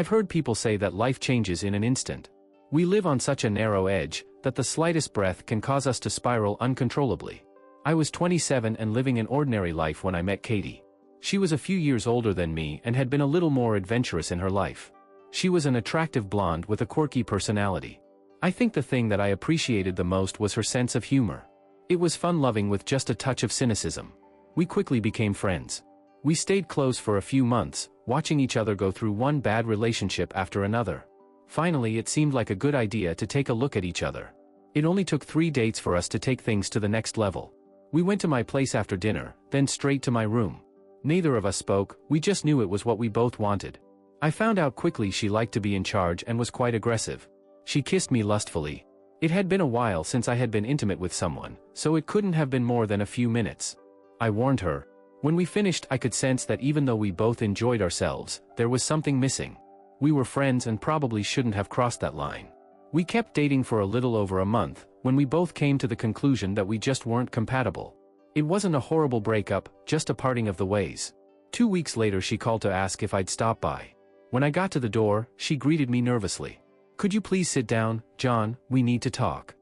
I've heard people say that life changes in an instant. We live on such a narrow edge that the slightest breath can cause us to spiral uncontrollably. I was 27 and living an ordinary life when I met Katie. She was a few years older than me and had been a little more adventurous in her life. She was an attractive blonde with a quirky personality. I think the thing that I appreciated the most was her sense of humor. It was fun-loving with just a touch of cynicism. We quickly became friends. We stayed close for a few months, watching each other go through one bad relationship after another. Finally, it seemed like a good idea to take a look at each other. It only took 3 dates for us to take things to the next level. We went to my place after dinner, then straight to my room. Neither of us spoke, we just knew it was what we both wanted. I found out quickly she liked to be in charge and was quite aggressive. She kissed me lustfully. It had been a while since I had been intimate with someone, so it couldn't have been more than a few minutes. I warned her. When we finished, I could sense that even though we both enjoyed ourselves, there was something missing. We were friends and probably shouldn't have crossed that line. We kept dating for a little over a month, when we both came to the conclusion that we just weren't compatible. It wasn't a horrible breakup, just a parting of the ways. 2 weeks later she called to ask if I'd stop by. When I got to the door, she greeted me nervously. "Could you please sit down, John, we need to talk."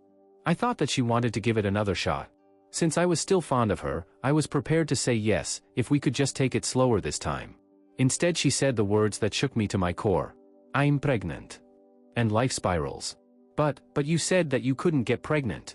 I thought that she wanted to give it another shot. Since I was still fond of her, I was prepared to say yes, if we could just take it slower this time. Instead she said the words that shook me to my core. "I'm pregnant." And life spirals. But you said that you couldn't get pregnant,"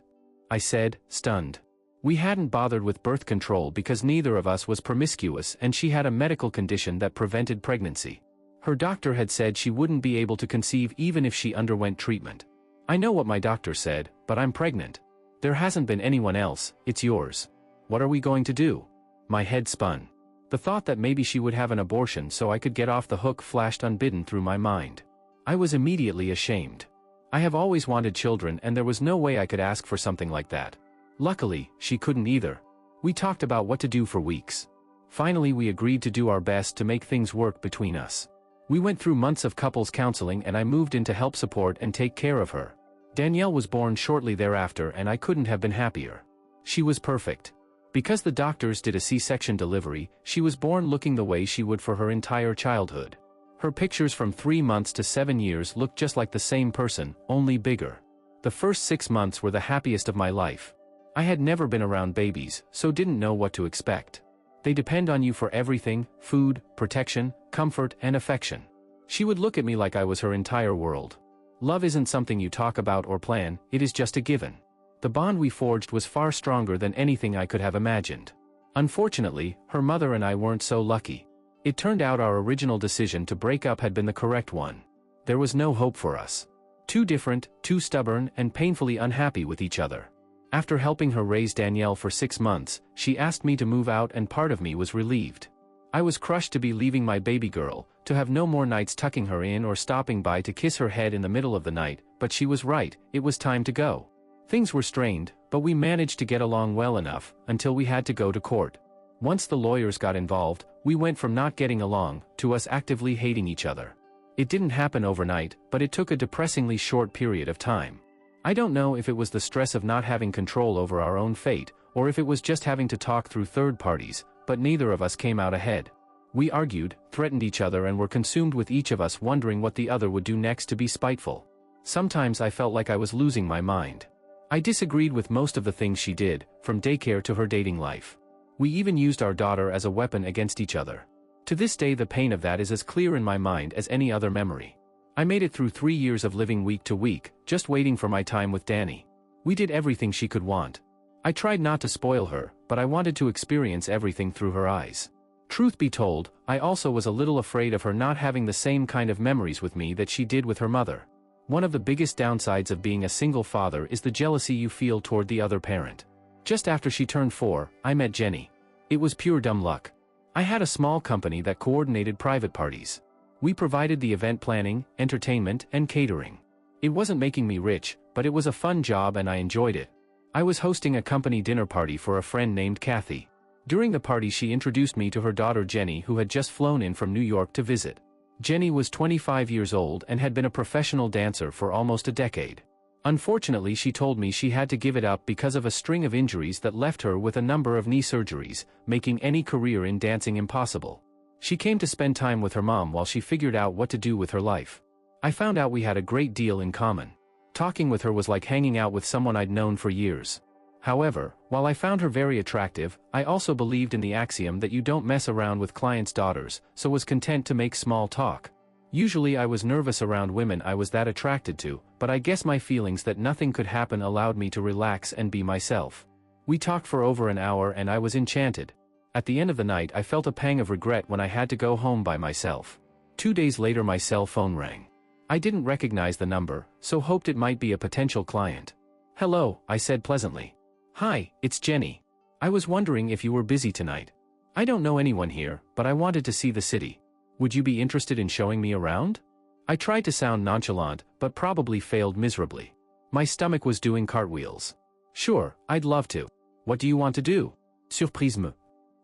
I said, stunned. We hadn't bothered with birth control because neither of us was promiscuous and she had a medical condition that prevented pregnancy. Her doctor had said she wouldn't be able to conceive even if she underwent treatment. I know what my doctor said, but I'm pregnant. There hasn't been anyone else, it's yours. What are we going to do? My head spun. The thought that maybe she would have an abortion so I could get off the hook flashed unbidden through my mind. I was immediately ashamed. I have always wanted children and there was no way I could ask for something like that. Luckily, she couldn't either. We talked about what to do for weeks. Finally we agreed to do our best to make things work between us. We went through months of couples counseling and I moved in to help support and take care of her. Danielle was born shortly thereafter and I couldn't have been happier. She was perfect. Because the doctors did a C-section delivery, she was born looking the way she would for her entire childhood. Her pictures from 3 months to 7 years looked just like the same person, only bigger. The first 6 months were the happiest of my life. I had never been around babies, so didn't know what to expect. They depend on you for everything: food, protection, comfort, and affection. She would look at me like I was her entire world. Love isn't something you talk about or plan, it is just a given. The bond we forged was far stronger than anything I could have imagined. Unfortunately, her mother and I weren't so lucky. It turned out our original decision to break up had been the correct one. There was no hope for us. Too different, too stubborn, and painfully unhappy with each other. After helping her raise Danielle for 6 months, she asked me to move out and part of me was relieved. I was crushed to be leaving my baby girl, to have no more nights tucking her in or stopping by to kiss her head in the middle of the night, but she was right, it was time to go. Things were strained, but we managed to get along well enough, until we had to go to court. Once the lawyers got involved, we went from not getting along, to us actively hating each other. It didn't happen overnight, but it took a depressingly short period of time. I don't know if it was the stress of not having control over our own fate, or if it was just having to talk through third parties, but neither of us came out ahead. We argued, threatened each other and were consumed with each of us wondering what the other would do next to be spiteful. Sometimes I felt like I was losing my mind. I disagreed with most of the things she did, from daycare to her dating life. We even used our daughter as a weapon against each other. To this day the pain of that is as clear in my mind as any other memory. I made it through 3 years of living week to week, just waiting for my time with Danny. We did everything she could want. I tried not to spoil her, but I wanted to experience everything through her eyes. Truth be told, I also was a little afraid of her not having the same kind of memories with me that she did with her mother. One of the biggest downsides of being a single father is the jealousy you feel toward the other parent. Just after she turned 4, I met Jenny. It was pure dumb luck. I had a small company that coordinated private parties. We provided the event planning, entertainment, and catering. It wasn't making me rich, but it was a fun job and I enjoyed it. I was hosting a company dinner party for a friend named Kathy. During the party she introduced me to her daughter Jenny, who had just flown in from New York to visit. Jenny was 25 years old and had been a professional dancer for almost a decade. Unfortunately, she told me she had to give it up because of a string of injuries that left her with a number of knee surgeries, making any career in dancing impossible. She came to spend time with her mom while she figured out what to do with her life. I found out we had a great deal in common. Talking with her was like hanging out with someone I'd known for years. However, while I found her very attractive, I also believed in the axiom that you don't mess around with clients' daughters, so was content to make small talk. Usually I was nervous around women I was that attracted to, but I guess my feelings that nothing could happen allowed me to relax and be myself. We talked for over an hour and I was enchanted. At the end of the night I felt a pang of regret when I had to go home by myself. 2 days later my cell phone rang. I didn't recognize the number, so hoped it might be a potential client. "Hello," I said pleasantly. "Hi, it's Jenny. I was wondering if you were busy tonight. I don't know anyone here, but I wanted to see the city. Would you be interested in showing me around?" I tried to sound nonchalant, but probably failed miserably. My stomach was doing cartwheels. "Sure, I'd love to. What do you want to do?" "Surprise-me."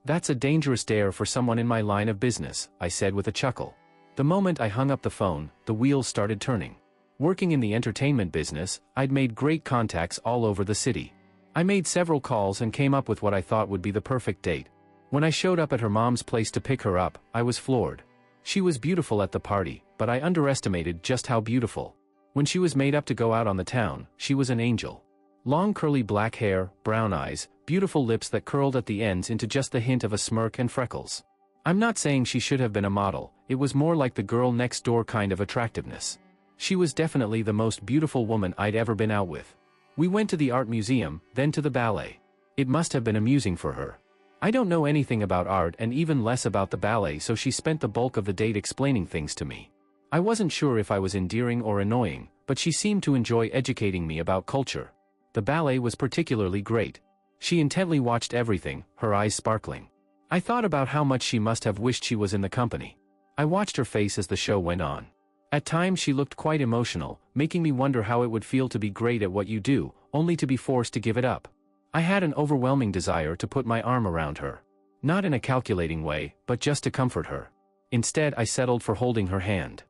"That's a dangerous dare for someone in my line of business," I said with a chuckle. The moment I hung up the phone, the wheels started turning. Working in the entertainment business, I'd made great contacts all over the city. I made several calls and came up with what I thought would be the perfect date. When I showed up at her mom's place to pick her up, I was floored. She was beautiful at the party, but I underestimated just how beautiful. When she was made up to go out on the town, she was an angel. Long curly black hair, brown eyes, beautiful lips that curled at the ends into just the hint of a smirk and freckles. I'm not saying she should have been a model, it was more like the girl next door kind of attractiveness. She was definitely the most beautiful woman I'd ever been out with. We went to the art museum, then to the ballet. It must have been amusing for her. I don't know anything about art and even less about the ballet, so she spent the bulk of the date explaining things to me. I wasn't sure if I was endearing or annoying, but she seemed to enjoy educating me about culture. The ballet was particularly great. She intently watched everything, her eyes sparkling. I thought about how much she must have wished she was in the company. I watched her face as the show went on. At times she looked quite emotional, making me wonder how it would feel to be great at what you do, only to be forced to give it up. I had an overwhelming desire to put my arm around her. Not in a calculating way, but just to comfort her. Instead I settled for holding her hand.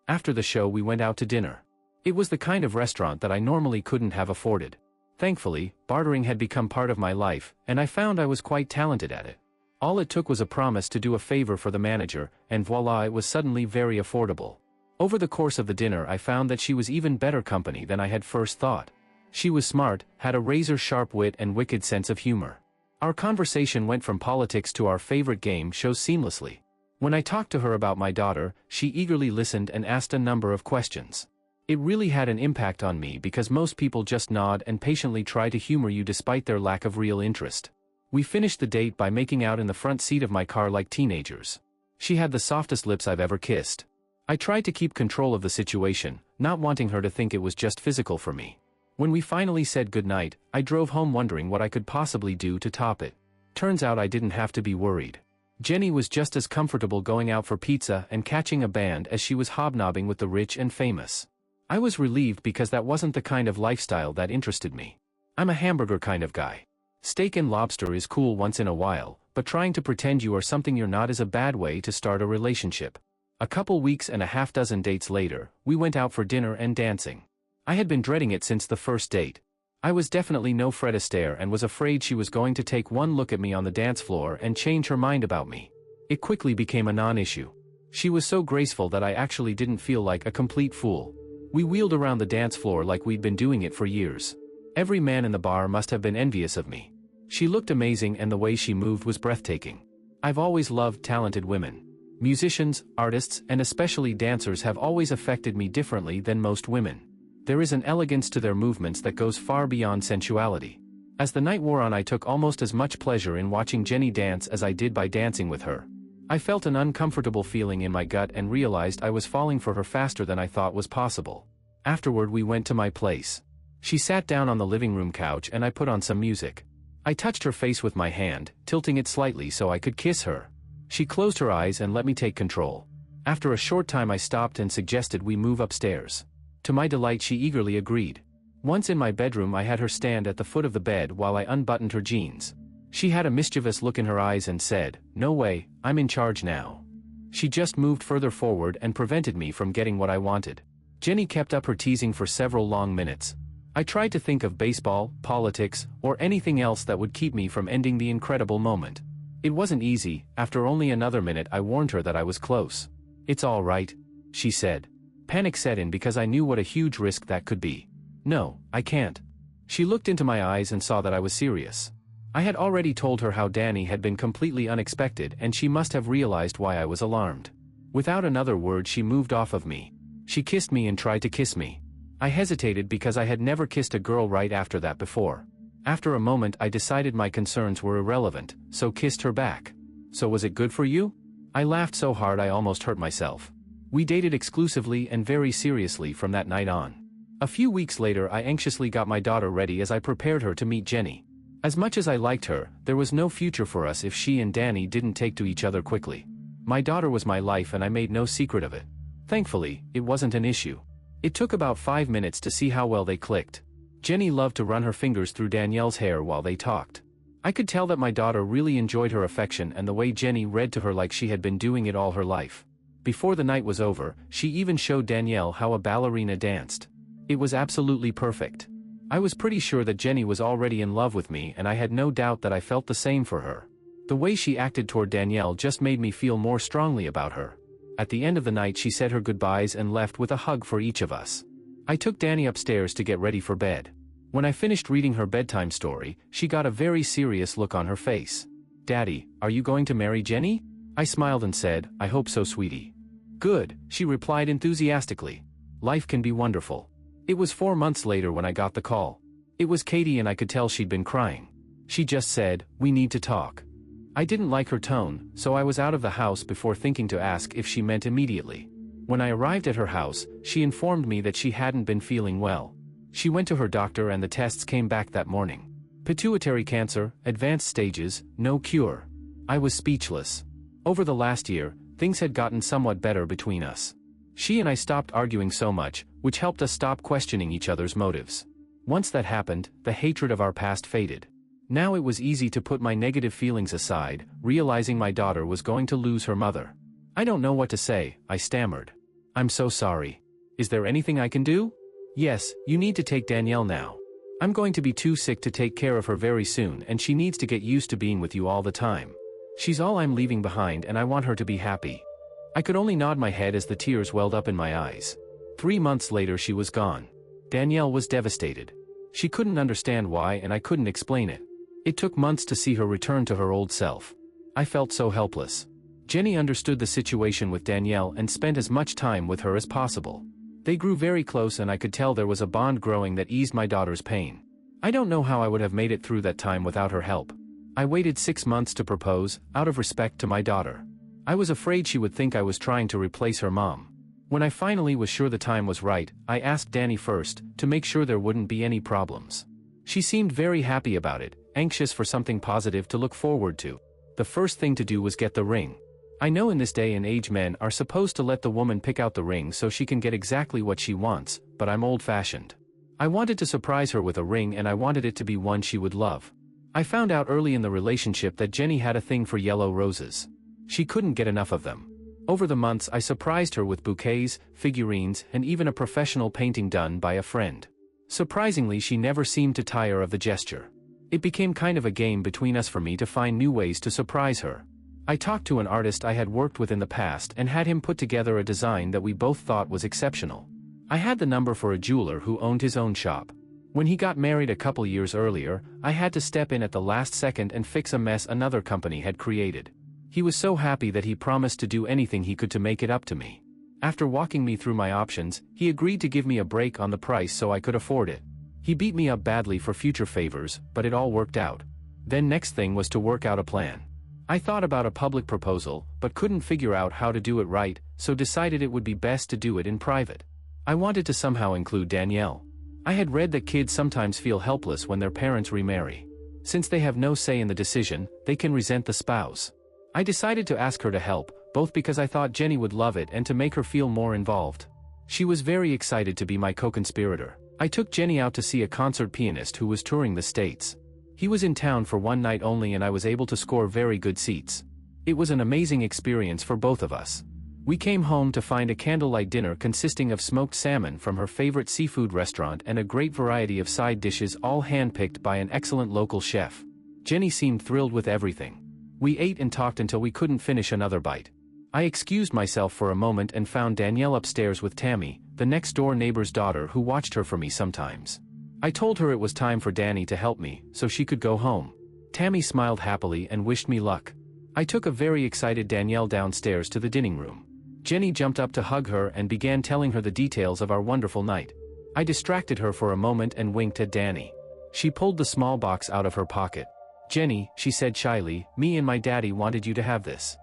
After the show we went out to dinner. It was the kind of restaurant that I normally couldn't have afforded. Thankfully, bartering had become part of my life, and I found I was quite talented at it. All it took was a promise to do a favor for the manager, and voila, it was suddenly very affordable. Over the course of the dinner I found that she was even better company than I had first thought. She was smart, had a razor-sharp wit and wicked sense of humor. Our conversation went from politics to our favorite game shows seamlessly. When I talked to her about my daughter, she eagerly listened and asked a number of questions. It really had an impact on me because most people just nod and patiently try to humor you despite their lack of real interest. We finished the date by making out in the front seat of my car like teenagers. She had the softest lips I've ever kissed. I tried to keep control of the situation, not wanting her to think it was just physical for me. When we finally said goodnight, I drove home wondering what I could possibly do to top it. Turns out I didn't have to be worried. Jenny was just as comfortable going out for pizza and catching a band as she was hobnobbing with the rich and famous. I was relieved because that wasn't the kind of lifestyle that interested me. I'm a hamburger kind of guy. Steak and lobster is cool once in a while, but trying to pretend you are something you're not is a bad way to start a relationship. A couple weeks and a half dozen dates later, we went out for dinner and dancing. I had been dreading it since the first date. I was definitely no Fred Astaire and was afraid she was going to take one look at me on the dance floor and change her mind about me. It quickly became a non-issue. She was so graceful that I actually didn't feel like a complete fool. We wheeled around the dance floor like we'd been doing it for years. Every man in the bar must have been envious of me. She looked amazing and the way she moved was breathtaking. I've always loved talented women. Musicians, artists, and especially dancers have always affected me differently than most women. There is an elegance to their movements that goes far beyond sensuality. As the night wore on, I took almost as much pleasure in watching Jenny dance as I did by dancing with her. I felt an uncomfortable feeling in my gut and realized I was falling for her faster than I thought was possible. Afterward we went to my place. She sat down on the living room couch and I put on some music. I touched her face with my hand, tilting it slightly so I could kiss her. She closed her eyes and let me take control. After a short time I stopped and suggested we move upstairs. To my delight she eagerly agreed. Once in my bedroom I had her stand at the foot of the bed while I unbuttoned her jeans. She had a mischievous look in her eyes and said, "No way, I'm in charge now." She just moved further forward and prevented me from getting what I wanted. Jenny kept up her teasing for several long minutes. I tried to think of baseball, politics, or anything else that would keep me from ending the incredible moment. It wasn't easy. After only another minute I warned her that I was close. "It's all right," she said. Panic set in because I knew what a huge risk that could be. "No, I can't." She looked into my eyes and saw that I was serious. I had already told her how Danny had been completely unexpected, and she must have realized why I was alarmed. Without another word she moved off of me. She kissed me and tried to kiss me. I hesitated because I had never kissed a girl right after that before. After a moment I decided my concerns were irrelevant, so kissed her back. "So was it good for you?" I laughed so hard I almost hurt myself. We dated exclusively and very seriously from that night on. A few weeks later I anxiously got my daughter ready as I prepared her to meet Jenny. As much as I liked her, there was no future for us if she and Danny didn't take to each other quickly. My daughter was my life and I made no secret of it. Thankfully, it wasn't an issue. It took about 5 minutes to see how well they clicked. Jenny loved to run her fingers through Danielle's hair while they talked. I could tell that my daughter really enjoyed her affection and the way Jenny read to her like she had been doing it all her life. Before the night was over, she even showed Danielle how a ballerina danced. It was absolutely perfect. I was pretty sure that Jenny was already in love with me, and I had no doubt that I felt the same for her. The way she acted toward Danielle just made me feel more strongly about her. At the end of the night she said her goodbyes and left with a hug for each of us. I took Danny upstairs to get ready for bed. When I finished reading her bedtime story, she got a very serious look on her face. "Daddy, are you going to marry Jenny?" I smiled and said, "I hope so, sweetie." "Good," she replied enthusiastically. "Life can be wonderful." It was 4 months later when I got the call. It was Katie and I could tell she'd been crying. She just said, "We need to talk." I didn't like her tone, so I was out of the house before thinking to ask if she meant immediately. When I arrived at her house, she informed me that she hadn't been feeling well. She went to her doctor and the tests came back that morning. Pituitary cancer, advanced stages, no cure. I was speechless. Over the last year, things had gotten somewhat better between us. She and I stopped arguing so much, which helped us stop questioning each other's motives. Once that happened, the hatred of our past faded. Now it was easy to put my negative feelings aside, realizing my daughter was going to lose her mother. "I don't know what to say," I stammered. "I'm so sorry. Is there anything I can do?" "Yes, you need to take Danielle now. I'm going to be too sick to take care of her very soon and she needs to get used to being with you all the time. She's all I'm leaving behind and I want her to be happy." I could only nod my head as the tears welled up in my eyes. 3 months later she was gone. Danielle was devastated. She couldn't understand why and I couldn't explain it. It took months to see her return to her old self. I felt so helpless. Jenny understood the situation with Danielle and spent as much time with her as possible. They grew very close and I could tell there was a bond growing that eased my daughter's pain. I don't know how I would have made it through that time without her help. I waited 6 months to propose, out of respect to my daughter. I was afraid she would think I was trying to replace her mom. When I finally was sure the time was right, I asked Danny first, to make sure there wouldn't be any problems. She seemed very happy about it, anxious for something positive to look forward to. The first thing to do was get the ring. I know in this day and age men are supposed to let the woman pick out the ring so she can get exactly what she wants, but I'm old-fashioned. I wanted to surprise her with a ring and I wanted it to be one she would love. I found out early in the relationship that Jenny had a thing for yellow roses. She couldn't get enough of them. Over the months I surprised her with bouquets, figurines, and even a professional painting done by a friend. Surprisingly, she never seemed to tire of the gesture. It became kind of a game between us for me to find new ways to surprise her. I talked to an artist I had worked with in the past and had him put together a design that we both thought was exceptional. I had the number for a jeweler who owned his own shop. When he got married a couple years earlier, I had to step in at the last second and fix a mess another company had created. He was so happy that he promised to do anything he could to make it up to me. After walking me through my options, he agreed to give me a break on the price so I could afford it. He beat me up badly for future favors, but it all worked out. Then next thing was to work out a plan. I thought about a public proposal, but couldn't figure out how to do it right, so decided it would be best to do it in private. I wanted to somehow include Danielle. I had read that kids sometimes feel helpless when their parents remarry. Since they have no say in the decision, they can resent the spouse. I decided to ask her to help, both because I thought Jenny would love it and to make her feel more involved. She was very excited to be my co-conspirator. I took Jenny out to see a concert pianist who was touring the States. He was in town for one night only and I was able to score very good seats. It was an amazing experience for both of us. We came home to find a candlelight dinner consisting of smoked salmon from her favorite seafood restaurant and a great variety of side dishes all handpicked by an excellent local chef. Jenny seemed thrilled with everything. We ate and talked until we couldn't finish another bite. I excused myself for a moment and found Danielle upstairs with Tammy, the next-door neighbor's daughter who watched her for me sometimes. I told her it was time for Danny to help me, so she could go home. Tammy smiled happily and wished me luck. I took a very excited Danielle downstairs to the dining room. Jenny jumped up to hug her and began telling her the details of our wonderful night. I distracted her for a moment and winked at Danny. She pulled the small box out of her pocket. "Jenny," she said shyly, "me and my daddy wanted you to have this."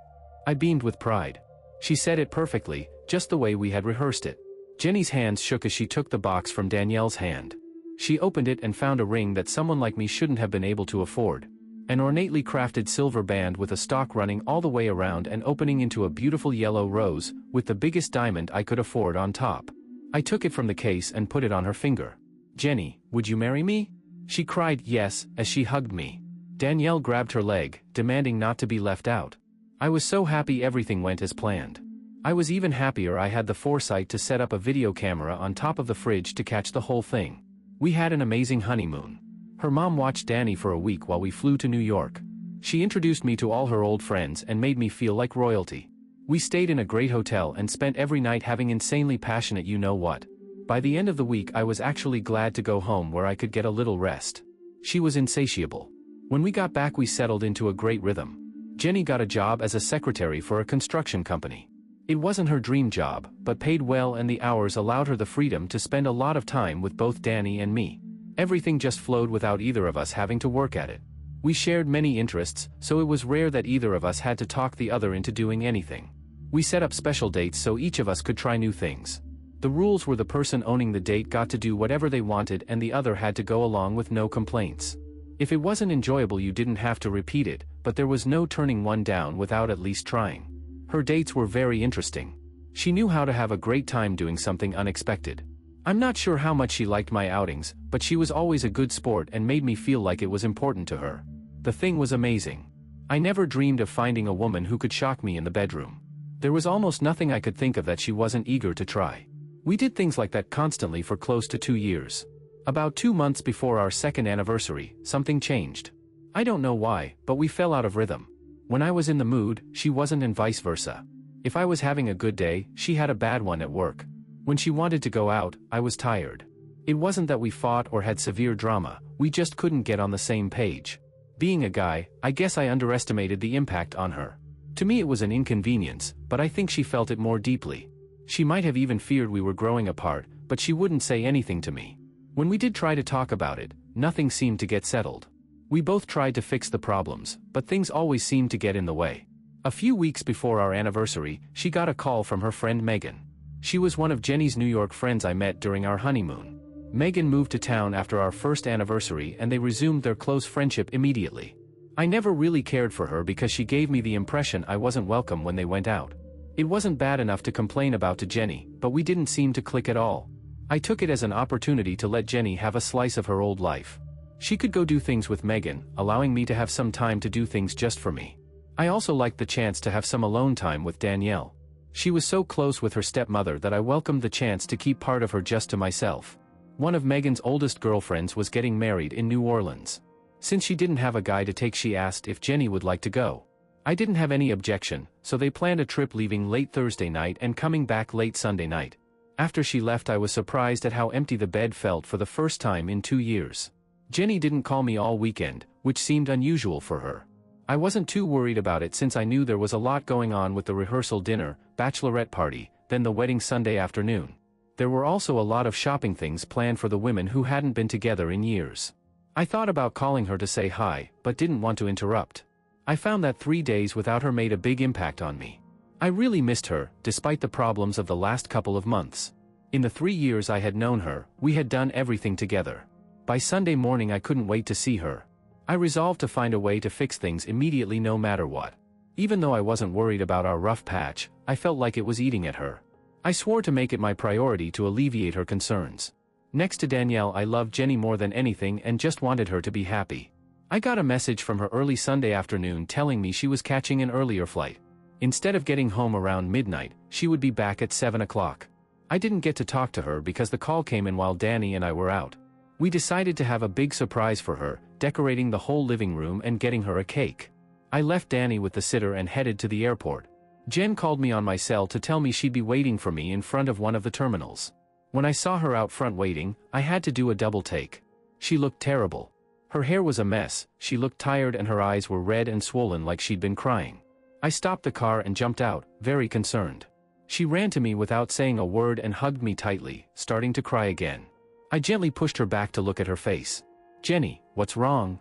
I beamed with pride. She said it perfectly, just the way we had rehearsed it. Jenny's hands shook as she took the box from Danielle's hand. She opened it and found a ring that someone like me shouldn't have been able to afford. An ornately crafted silver band with a stalk running all the way around and opening into a beautiful yellow rose, with the biggest diamond I could afford on top. I took it from the case and put it on her finger. "Jenny, would you marry me?" She cried yes, as she hugged me. Danielle grabbed her leg, demanding not to be left out. I was so happy everything went as planned. I was even happier I had the foresight to set up a video camera on top of the fridge to catch the whole thing. We had an amazing honeymoon. Her mom watched Danny for a week while we flew to New York. She introduced me to all her old friends and made me feel like royalty. We stayed in a great hotel and spent every night having insanely passionate you-know-what. By the end of the week I was actually glad to go home where I could get a little rest. She was insatiable. When we got back we settled into a great rhythm. Jenny got a job as a secretary for a construction company. It wasn't her dream job, but paid well and the hours allowed her the freedom to spend a lot of time with both Danny and me. Everything just flowed without either of us having to work at it. We shared many interests, so it was rare that either of us had to talk the other into doing anything. We set up special dates so each of us could try new things. The rules were the person owning the date got to do whatever they wanted and the other had to go along with no complaints. If it wasn't enjoyable you didn't have to repeat it, but there was no turning one down without at least trying. Her dates were very interesting. She knew how to have a great time doing something unexpected. I'm not sure how much she liked my outings, but she was always a good sport and made me feel like it was important to her. The thing was amazing. I never dreamed of finding a woman who could shock me in the bedroom. There was almost nothing I could think of that she wasn't eager to try. We did things like that constantly for close to 2 years. About 2 months before our second anniversary, something changed. I don't know why, but we fell out of rhythm. When I was in the mood, she wasn't and vice versa. If I was having a good day, she had a bad one at work. When she wanted to go out, I was tired. It wasn't that we fought or had severe drama, we just couldn't get on the same page. Being a guy, I guess I underestimated the impact on her. To me it was an inconvenience, but I think she felt it more deeply. She might have even feared we were growing apart, but she wouldn't say anything to me. When we did try to talk about it, nothing seemed to get settled. We both tried to fix the problems, but things always seemed to get in the way. A few weeks before our anniversary, she got a call from her friend Megan. She was one of Jenny's New York friends I met during our honeymoon. Megan moved to town after our first anniversary and they resumed their close friendship immediately. I never really cared for her because she gave me the impression I wasn't welcome when they went out. It wasn't bad enough to complain about to Jenny, but we didn't seem to click at all. I took it as an opportunity to let Jenny have a slice of her old life. She could go do things with Megan, allowing me to have some time to do things just for me. I also liked the chance to have some alone time with Danielle. She was so close with her stepmother that I welcomed the chance to keep part of her just to myself. One of Megan's oldest girlfriends was getting married in New Orleans. Since she didn't have a guy to take, she asked if Jenny would like to go. I didn't have any objection, so they planned a trip leaving late Thursday night and coming back late Sunday night. After she left I was surprised at how empty the bed felt for the first time in 2 years. Jenny didn't call me all weekend, which seemed unusual for her. I wasn't too worried about it since I knew there was a lot going on with the rehearsal dinner, bachelorette party, then the wedding Sunday afternoon. There were also a lot of shopping things planned for the women who hadn't been together in years. I thought about calling her to say hi, but didn't want to interrupt. I found that 3 days without her made a big impact on me. I really missed her, despite the problems of the last couple of months. In the 3 years I had known her, we had done everything together. By Sunday morning I couldn't wait to see her. I resolved to find a way to fix things immediately no matter what. Even though I wasn't worried about our rough patch, I felt like it was eating at her. I swore to make it my priority to alleviate her concerns. Next to Danielle I loved Jenny more than anything and just wanted her to be happy. I got a message from her early Sunday afternoon telling me she was catching an earlier flight. Instead of getting home around midnight, she would be back at 7 o'clock. I didn't get to talk to her because the call came in while Danny and I were out. We decided to have a big surprise for her, decorating the whole living room and getting her a cake. I left Danny with the sitter and headed to the airport. Jen called me on my cell to tell me she'd be waiting for me in front of one of the terminals. When I saw her out front waiting, I had to do a double take. She looked terrible. Her hair was a mess, she looked tired and her eyes were red and swollen like she'd been crying. I stopped the car and jumped out, very concerned. She ran to me without saying a word and hugged me tightly, starting to cry again. I gently pushed her back to look at her face. "Jenny, what's wrong?"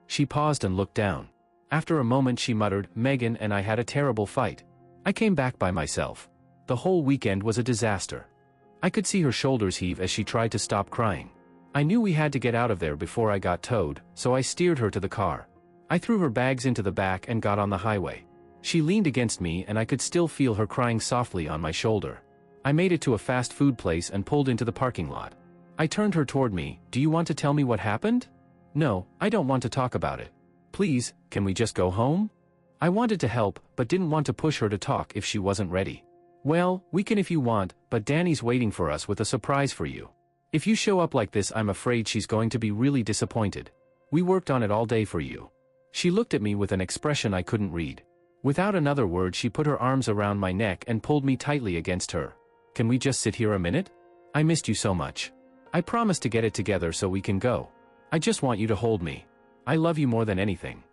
She paused and looked down. After a moment she muttered, "Megan and I had a terrible fight. I came back by myself. The whole weekend was a disaster." I could see her shoulders heave as she tried to stop crying. I knew we had to get out of there before I got towed, so I steered her to the car. I threw her bags into the back and got on the highway. She leaned against me and I could still feel her crying softly on my shoulder. I made it to a fast food place and pulled into the parking lot. I turned her toward me. "Do you want to tell me what happened?" "No, I don't want to talk about it. Please, can we just go home?" I wanted to help, but didn't want to push her to talk if she wasn't ready. "Well, we can if you want, but Danny's waiting for us with a surprise for you. If you show up like this, I'm afraid she's going to be really disappointed. We worked on it all day for you." She looked at me with an expression I couldn't read. Without another word she put her arms around my neck and pulled me tightly against her. "Can we just sit here a minute? I missed you so much. I promised to get it together so we can go. I just want you to hold me. I love you more than anything."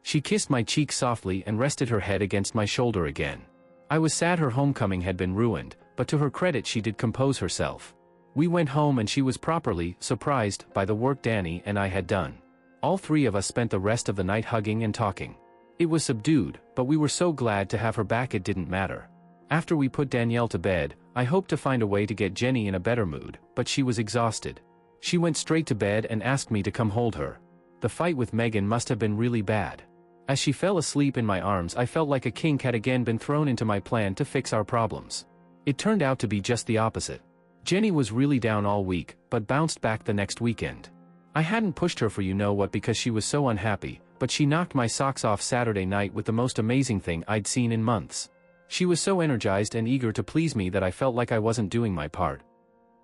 She kissed my cheek softly and rested her head against my shoulder again. I was sad her homecoming had been ruined, but to her credit she did compose herself. We went home and she was properly surprised by the work Danny and I had done. All three of us spent the rest of the night hugging and talking. It was subdued, but we were so glad to have her back it didn't matter. After we put Danielle to bed, I hoped to find a way to get Jenny in a better mood, but she was exhausted. She went straight to bed and asked me to come hold her. The fight with Megan must have been really bad. As she fell asleep in my arms I felt like a kink had again been thrown into my plan to fix our problems. It turned out to be just the opposite. Jenny was really down all week, but bounced back the next weekend. I hadn't pushed her for you know what because she was so unhappy, but she knocked my socks off Saturday night with the most amazing thing I'd seen in months. She was so energized and eager to please me that I felt like I wasn't doing my part.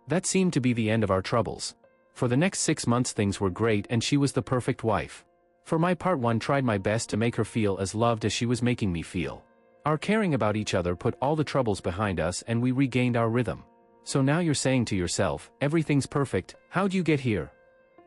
That seemed to be the end of our troubles. For the next 6 months things were great and she was the perfect wife. For my part, I tried my best to make her feel as loved as she was making me feel. Our caring about each other put all the troubles behind us and we regained our rhythm. So now you're saying to yourself, everything's perfect, how'd you get here?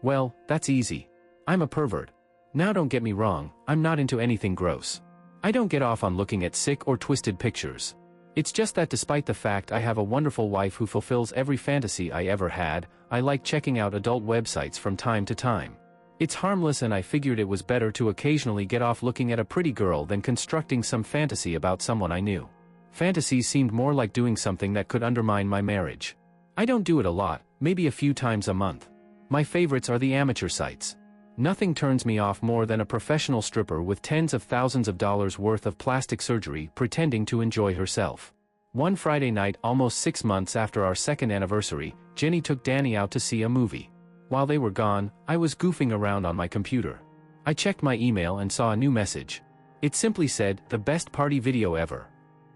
Well, that's easy. I'm a pervert. Now don't get me wrong, I'm not into anything gross. I don't get off on looking at sick or twisted pictures. It's just that despite the fact I have a wonderful wife who fulfills every fantasy I ever had, I like checking out adult websites from time to time. It's harmless and I figured it was better to occasionally get off looking at a pretty girl than constructing some fantasy about someone I knew. Fantasies seemed more like doing something that could undermine my marriage. I don't do it a lot, maybe a few times a month. My favorites are the amateur sites. Nothing turns me off more than a professional stripper with tens of thousands of dollars worth of plastic surgery pretending to enjoy herself. One Friday night, almost 6 months after our second anniversary, Jenny took Danny out to see a movie. While they were gone, I was goofing around on my computer. I checked my email and saw a new message. It simply said, "The best party video ever."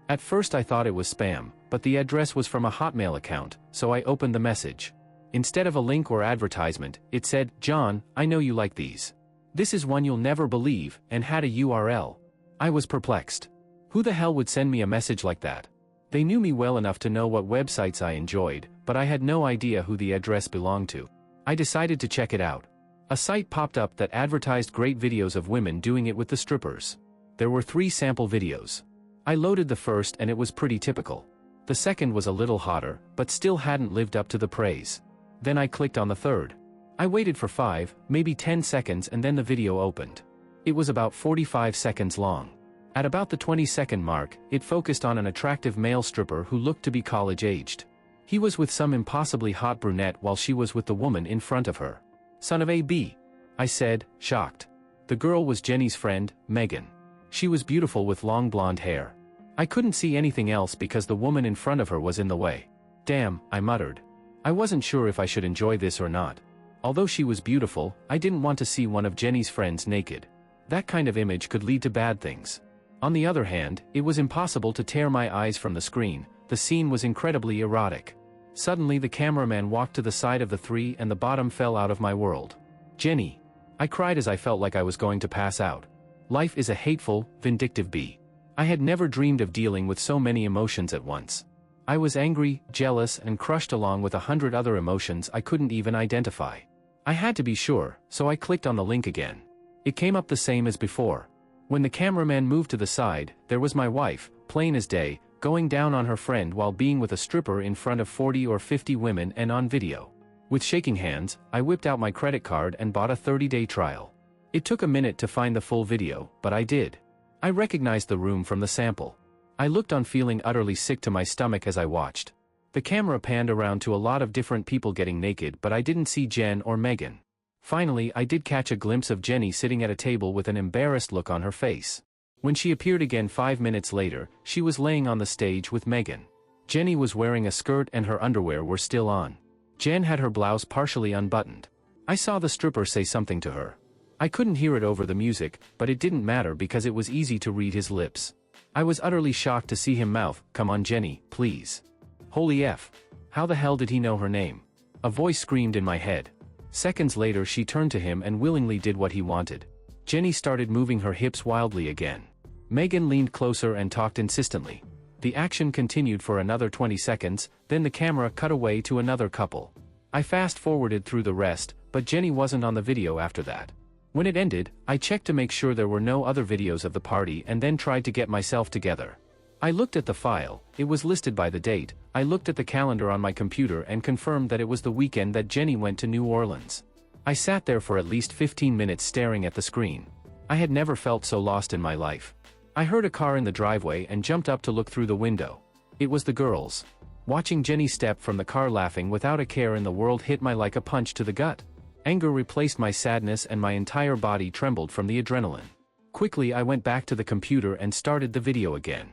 At first I thought it was spam, but the address was from a Hotmail account, so I opened the message. Instead of a link or advertisement, it said, "John, I know you like these. This is one you'll never believe," and had a URL. I was perplexed. Who the hell would send me a message like that? They knew me well enough to know what websites I enjoyed, but I had no idea who the address belonged to. I decided to check it out. A site popped up that advertised great videos of women doing it with the strippers. There were 3 sample videos. I loaded the first and it was pretty typical. The second was a little hotter, but still hadn't lived up to the praise. Then I clicked on the third. I waited for 5, maybe 10 seconds and then the video opened. It was about 45 seconds long. At about the 20-second mark, it focused on an attractive male stripper who looked to be college-aged. He was with some impossibly hot brunette while she was with the woman in front of her. "Son of a B," I said, shocked. The girl was Jenny's friend, Megan. She was beautiful with long blonde hair. I couldn't see anything else because the woman in front of her was in the way. "Damn," I muttered. I wasn't sure if I should enjoy this or not. Although she was beautiful, I didn't want to see one of Jenny's friends naked. That kind of image could lead to bad things. On the other hand, it was impossible to tear my eyes from the screen. The scene was incredibly erotic. Suddenly the cameraman walked to the side of the 3 and the bottom fell out of my world. "Jenny!" I cried as I felt like I was going to pass out. Life is a hateful, vindictive bee. I had never dreamed of dealing with so many emotions at once. I was angry, jealous, and crushed along with 100 other emotions I couldn't even identify. I had to be sure, so I clicked on the link again. It came up the same as before. When the cameraman moved to the side, there was my wife, plain as day, going down on her friend while being with a stripper in front of 40 or 50 women and on video. With shaking hands, I whipped out my credit card and bought a 30-day trial. It took a minute to find the full video, but I did. I recognized the room from the sample. I looked on feeling utterly sick to my stomach as I watched. The camera panned around to a lot of different people getting naked, but I didn't see Jen or Megan. Finally, I did catch a glimpse of Jenny sitting at a table with an embarrassed look on her face. When she appeared again 5 minutes later, she was laying on the stage with Megan. Jenny was wearing a skirt and her underwear were still on. Jen had her blouse partially unbuttoned. I saw the stripper say something to her. I couldn't hear it over the music, but it didn't matter because it was easy to read his lips. I was utterly shocked to see him mouth, "Come on Jenny, please." Holy F. How the hell did he know her name? A voice screamed in my head. Seconds later she turned to him and willingly did what he wanted. Jenny started moving her hips wildly again. Megan leaned closer and talked insistently. The action continued for another 20 seconds, then the camera cut away to another couple. I fast-forwarded through the rest, but Jenny wasn't on the video after that. When it ended, I checked to make sure there were no other videos of the party and then tried to get myself together. I looked at the file, it was listed by the date. I looked at the calendar on my computer and confirmed that it was the weekend that Jenny went to New Orleans. I sat there for at least 15 minutes staring at the screen. I had never felt so lost in my life. I heard a car in the driveway and jumped up to look through the window. It was the girls. Watching Jenny step from the car laughing without a care in the world hit me like a punch to the gut. Anger replaced my sadness and my entire body trembled from the adrenaline. Quickly I went back to the computer and started the video again.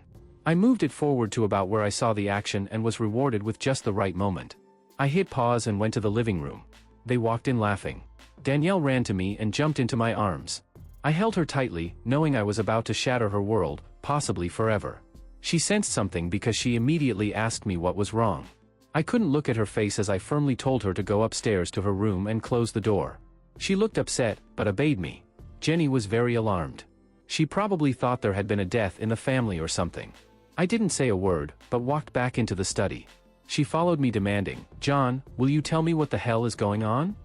I moved it forward to about where I saw the action and was rewarded with just the right moment. I hit pause and went to the living room. They walked in laughing. Danielle ran to me and jumped into my arms. I held her tightly, knowing I was about to shatter her world, possibly forever. She sensed something because she immediately asked me what was wrong. I couldn't look at her face as I firmly told her to go upstairs to her room and close the door. She looked upset, but obeyed me. Jenny was very alarmed. She probably thought there had been a death in the family or something. I didn't say a word, but walked back into the study. She followed me demanding, "John, will you tell me what the hell is going on?"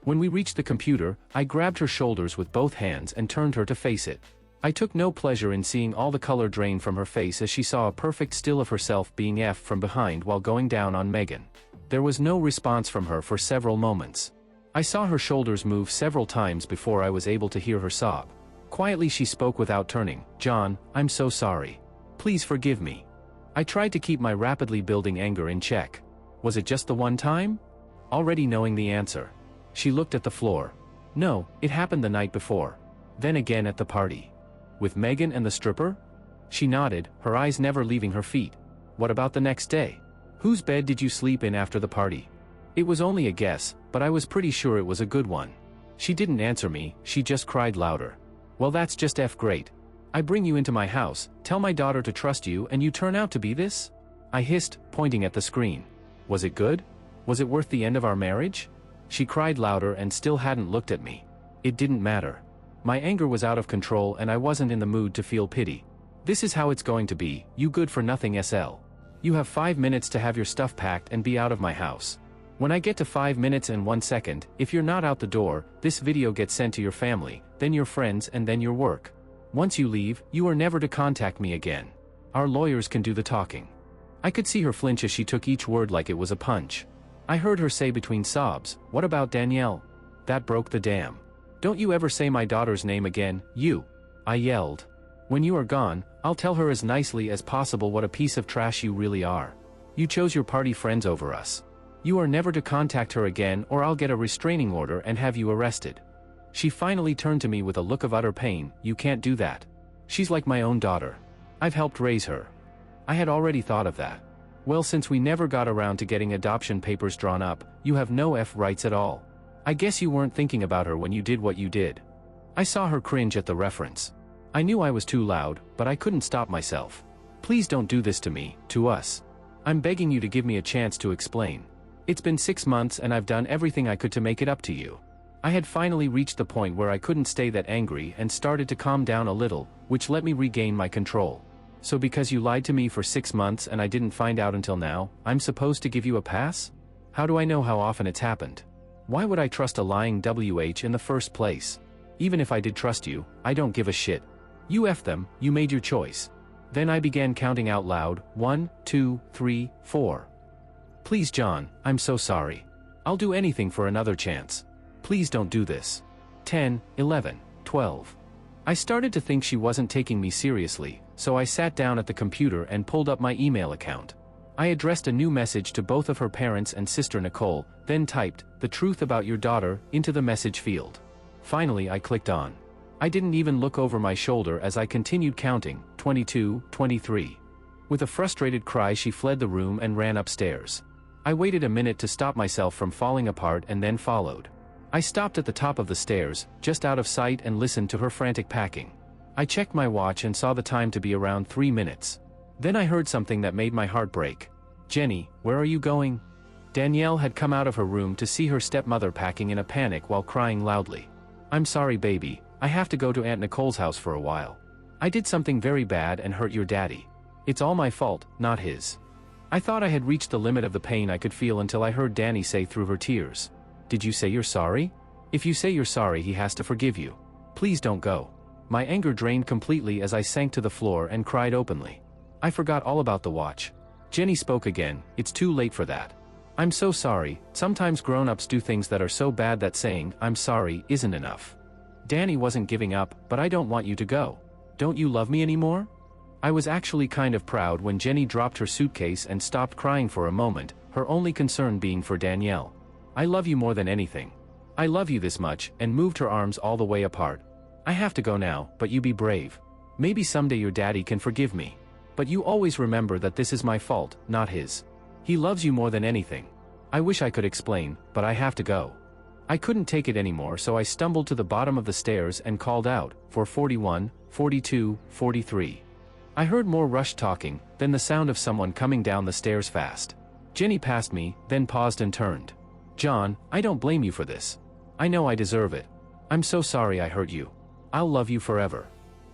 When we reached the computer, I grabbed her shoulders with both hands and turned her to face it. I took no pleasure in seeing all the color drain from her face as she saw a perfect still of herself being effed from behind while going down on Megan. There was no response from her for several moments. I saw her shoulders move several times before I was able to hear her sob. Quietly she spoke without turning, "John, I'm so sorry. Please forgive me." I tried to keep my rapidly building anger in check. Was it just the one time? Already knowing the answer. She looked at the floor. No, it happened the night before. Then again at the party. With Megan and the stripper? She nodded, her eyes never leaving her feet. What about the next day? Whose bed did you sleep in after the party? It was only a guess, but I was pretty sure it was a good one. She didn't answer me, she just cried louder. Well, that's just great. I bring you into my house, tell my daughter to trust you, and you turn out to be this? I hissed, pointing at the screen. Was it good? Was it worth the end of our marriage? She cried louder and still hadn't looked at me. It didn't matter. My anger was out of control and I wasn't in the mood to feel pity. This is how it's going to be, you good-for-nothing SL. You have 5 minutes to have your stuff packed and be out of my house. When I get to 5 minutes and 1 second, if you're not out the door, this video gets sent to your family, then your friends and then your work. Once you leave, you are never to contact me again. Our lawyers can do the talking. I could see her flinch as she took each word like it was a punch. I heard her say between sobs, "What about Danielle?" That broke the dam. "Don't you ever say my daughter's name again, you!" I yelled. "When you are gone, I'll tell her as nicely as possible what a piece of trash you really are. You chose your party friends over us. You are never to contact her again or I'll get a restraining order and have you arrested." She finally turned to me with a look of utter pain. "You can't do that. She's like my own daughter. I've helped raise her." I had already thought of that. "Well, since we never got around to getting adoption papers drawn up, you have no rights at all. I guess you weren't thinking about her when you did what you did." I saw her cringe at the reference. I knew I was too loud, but I couldn't stop myself. "Please don't do this to me, to us. I'm begging you to give me a chance to explain. It's been 6 months and I've done everything I could to make it up to you. I had finally reached the point where I couldn't stay that angry and started to calm down a little, which let me regain my control. So because you lied to me for 6 months and I didn't find out until now, I'm supposed to give you a pass? How do I know how often it's happened? Why would I trust a lying WH in the first place? Even if I did trust you, I don't give a shit. You F them, you made your choice. Then I began counting out loud, 1, 2, 3, 4. Please John, I'm so sorry. I'll do anything for another chance. Please don't do this. 10, 11, 12. I started to think she wasn't taking me seriously, so I sat down at the computer and pulled up my email account. I addressed a new message to both of her parents and sister Nicole, then typed, "The truth about your daughter," into the message field. Finally I clicked on. I didn't even look over my shoulder as I continued counting, 22, 23. With a frustrated cry she fled the room and ran upstairs. I waited a minute to stop myself from falling apart and then followed. I stopped at the top of the stairs, just out of sight, and listened to her frantic packing. I checked my watch and saw the time to be around 3 minutes. Then I heard something that made my heart break. "Jenny, where are you going?" Danielle had come out of her room to see her stepmother packing in a panic while crying loudly. "I'm sorry baby, I have to go to Aunt Nicole's house for a while. I did something very bad and hurt your daddy. It's all my fault, not his." I thought I had reached the limit of the pain I could feel until I heard Danny say through her tears, "Did you say you're sorry? If you say you're sorry he has to forgive you. Please don't go." My anger drained completely as I sank to the floor and cried openly. I forgot all about the watch. Jenny spoke again, "It's too late for that. I'm so sorry, sometimes grown-ups do things that are so bad that saying, 'I'm sorry,' isn't enough." Danny wasn't giving up, "But I don't want you to go. Don't you love me anymore?" I was actually kind of proud when Jenny dropped her suitcase and stopped crying for a moment, her only concern being for Danielle. "I love you more than anything. I love you this much," and moved her arms all the way apart. "I have to go now, but you be brave. Maybe someday your daddy can forgive me. But you always remember that this is my fault, not his. He loves you more than anything. I wish I could explain, but I have to go." I couldn't take it anymore, so I stumbled to the bottom of the stairs and called out, for 41, 42, 43. I heard more rushed talking, then the sound of someone coming down the stairs fast. Jenny passed me, then paused and turned. "John, I don't blame you for this. I know I deserve it. I'm so sorry I hurt you. I'll love you forever."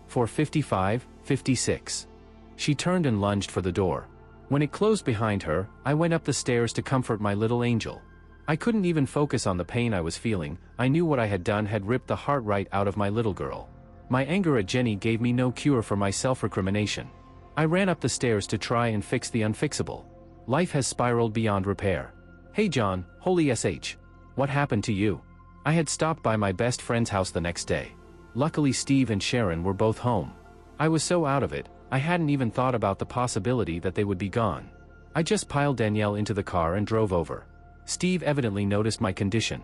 For 55, 56. She turned and lunged for the door. When it closed behind her, I went up the stairs to comfort my little angel. I couldn't even focus on the pain I was feeling. I knew what I had done had ripped the heart right out of my little girl. My anger at Jenny gave me no cure for my self-recrimination. I ran up the stairs to try and fix the unfixable. Life has spiraled beyond repair. "Hey John, holy SH. What happened to you?" I had stopped by my best friend's house the next day. Luckily Steve and Sharon were both home. I was so out of it, I hadn't even thought about the possibility that they would be gone. I just piled Danielle into the car and drove over. Steve evidently noticed my condition.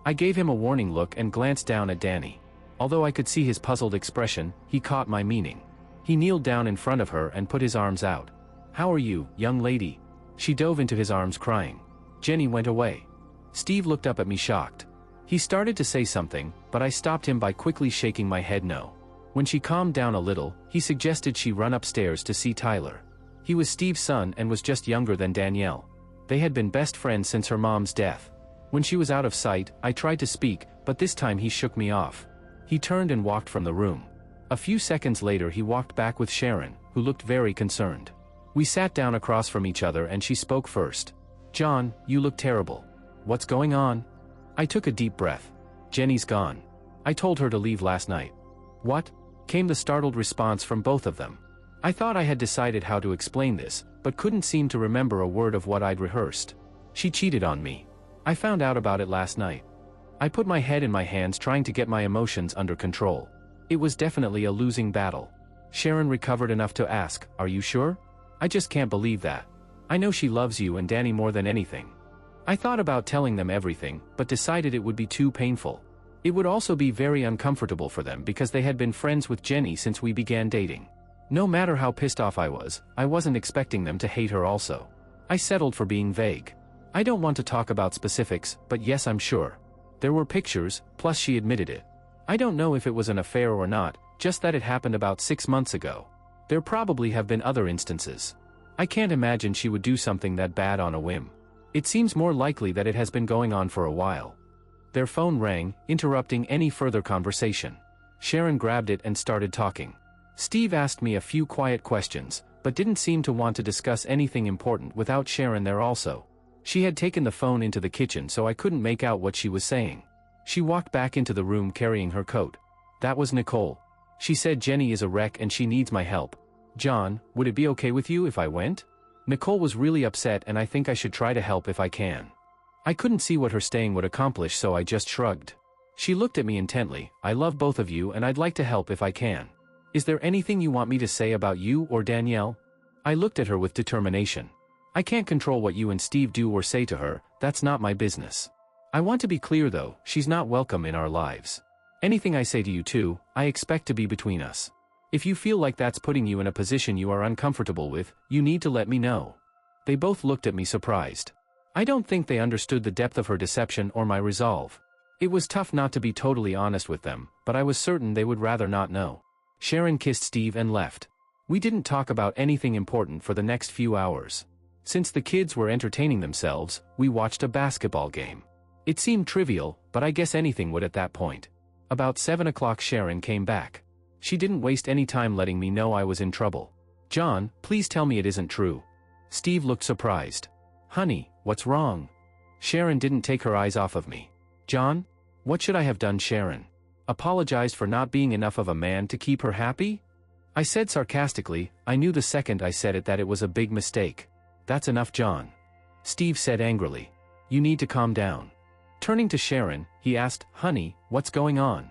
I gave him a warning look and glanced down at Danny. Although I could see his puzzled expression, he caught my meaning. He kneeled down in front of her and put his arms out. "How are you, young lady?" She dove into his arms crying. Jenny went away. Steve looked up at me shocked. He started to say something, but I stopped him by quickly shaking my head no. When she calmed down a little, he suggested she run upstairs to see Tyler. He was Steve's son and was just younger than Danielle. They had been best friends since her mom's death. When she was out of sight, I tried to speak, but this time he shook me off. He turned and walked from the room. A few seconds later he walked back with Sharon, who looked very concerned. We sat down across from each other and she spoke first. "John, you look terrible. What's going on?" I took a deep breath. "Jenny's gone. I told her to leave last night." "What?" came the startled response from both of them. I thought I had decided how to explain this, but couldn't seem to remember a word of what I'd rehearsed. "She cheated on me. I found out about it last night." I put my head in my hands trying to get my emotions under control. It was definitely a losing battle. Sharon recovered enough to ask, "Are you sure?" "I just can't believe that. I know she loves you and Danny more than anything." I thought about telling them everything, but decided it would be too painful. It would also be very uncomfortable for them because they had been friends with Jenny since we began dating. No matter how pissed off I wasn't expecting them to hate her also. I settled for being vague. "I don't want to talk about specifics, but yes, I'm sure. There were pictures, plus she admitted it. I don't know if it was an affair or not, just that it happened about 6 months ago. There probably have been other instances. I can't imagine she would do something that bad on a whim. It seems more likely that it has been going on for a while." Their phone rang, interrupting any further conversation. Sharon grabbed it and started talking. Steve asked me a few quiet questions, but didn't seem to want to discuss anything important without Sharon there also. She had taken the phone into the kitchen so I couldn't make out what she was saying. She walked back into the room carrying her coat. That was Nicole. She said Jenny is a wreck and she needs my help. John, would it be okay with you if I went? Nicole was really upset and I think I should try to help if I can. I couldn't see what her staying would accomplish so I just shrugged. She looked at me intently. I love both of you and I'd like to help if I can. Is there anything you want me to say about you or Danielle? I looked at her with determination. I can't control what you and Steve do or say to her, that's not my business. I want to be clear though, she's not welcome in our lives. Anything I say to you two, I expect to be between us. If you feel like that's putting you in a position you are uncomfortable with, you need to let me know. They both looked at me surprised. I don't think they understood the depth of her deception or my resolve. It was tough not to be totally honest with them, but I was certain they would rather not know. Sharon kissed Steve and left. We didn't talk about anything important for the next few hours. Since the kids were entertaining themselves, we watched a basketball game. It seemed trivial, but I guess anything would at that point. About 7 o'clock Sharon came back. She didn't waste any time letting me know I was in trouble. John, please tell me it isn't true. Steve looked surprised. Honey, what's wrong? Sharon didn't take her eyes off of me. John? What should I have done, Sharon? Apologized for not being enough of a man to keep her happy? I said sarcastically. I knew the second I said it that it was a big mistake. That's enough, John. Steve said angrily. You need to calm down. Turning to Sharon, he asked, Honey, what's going on?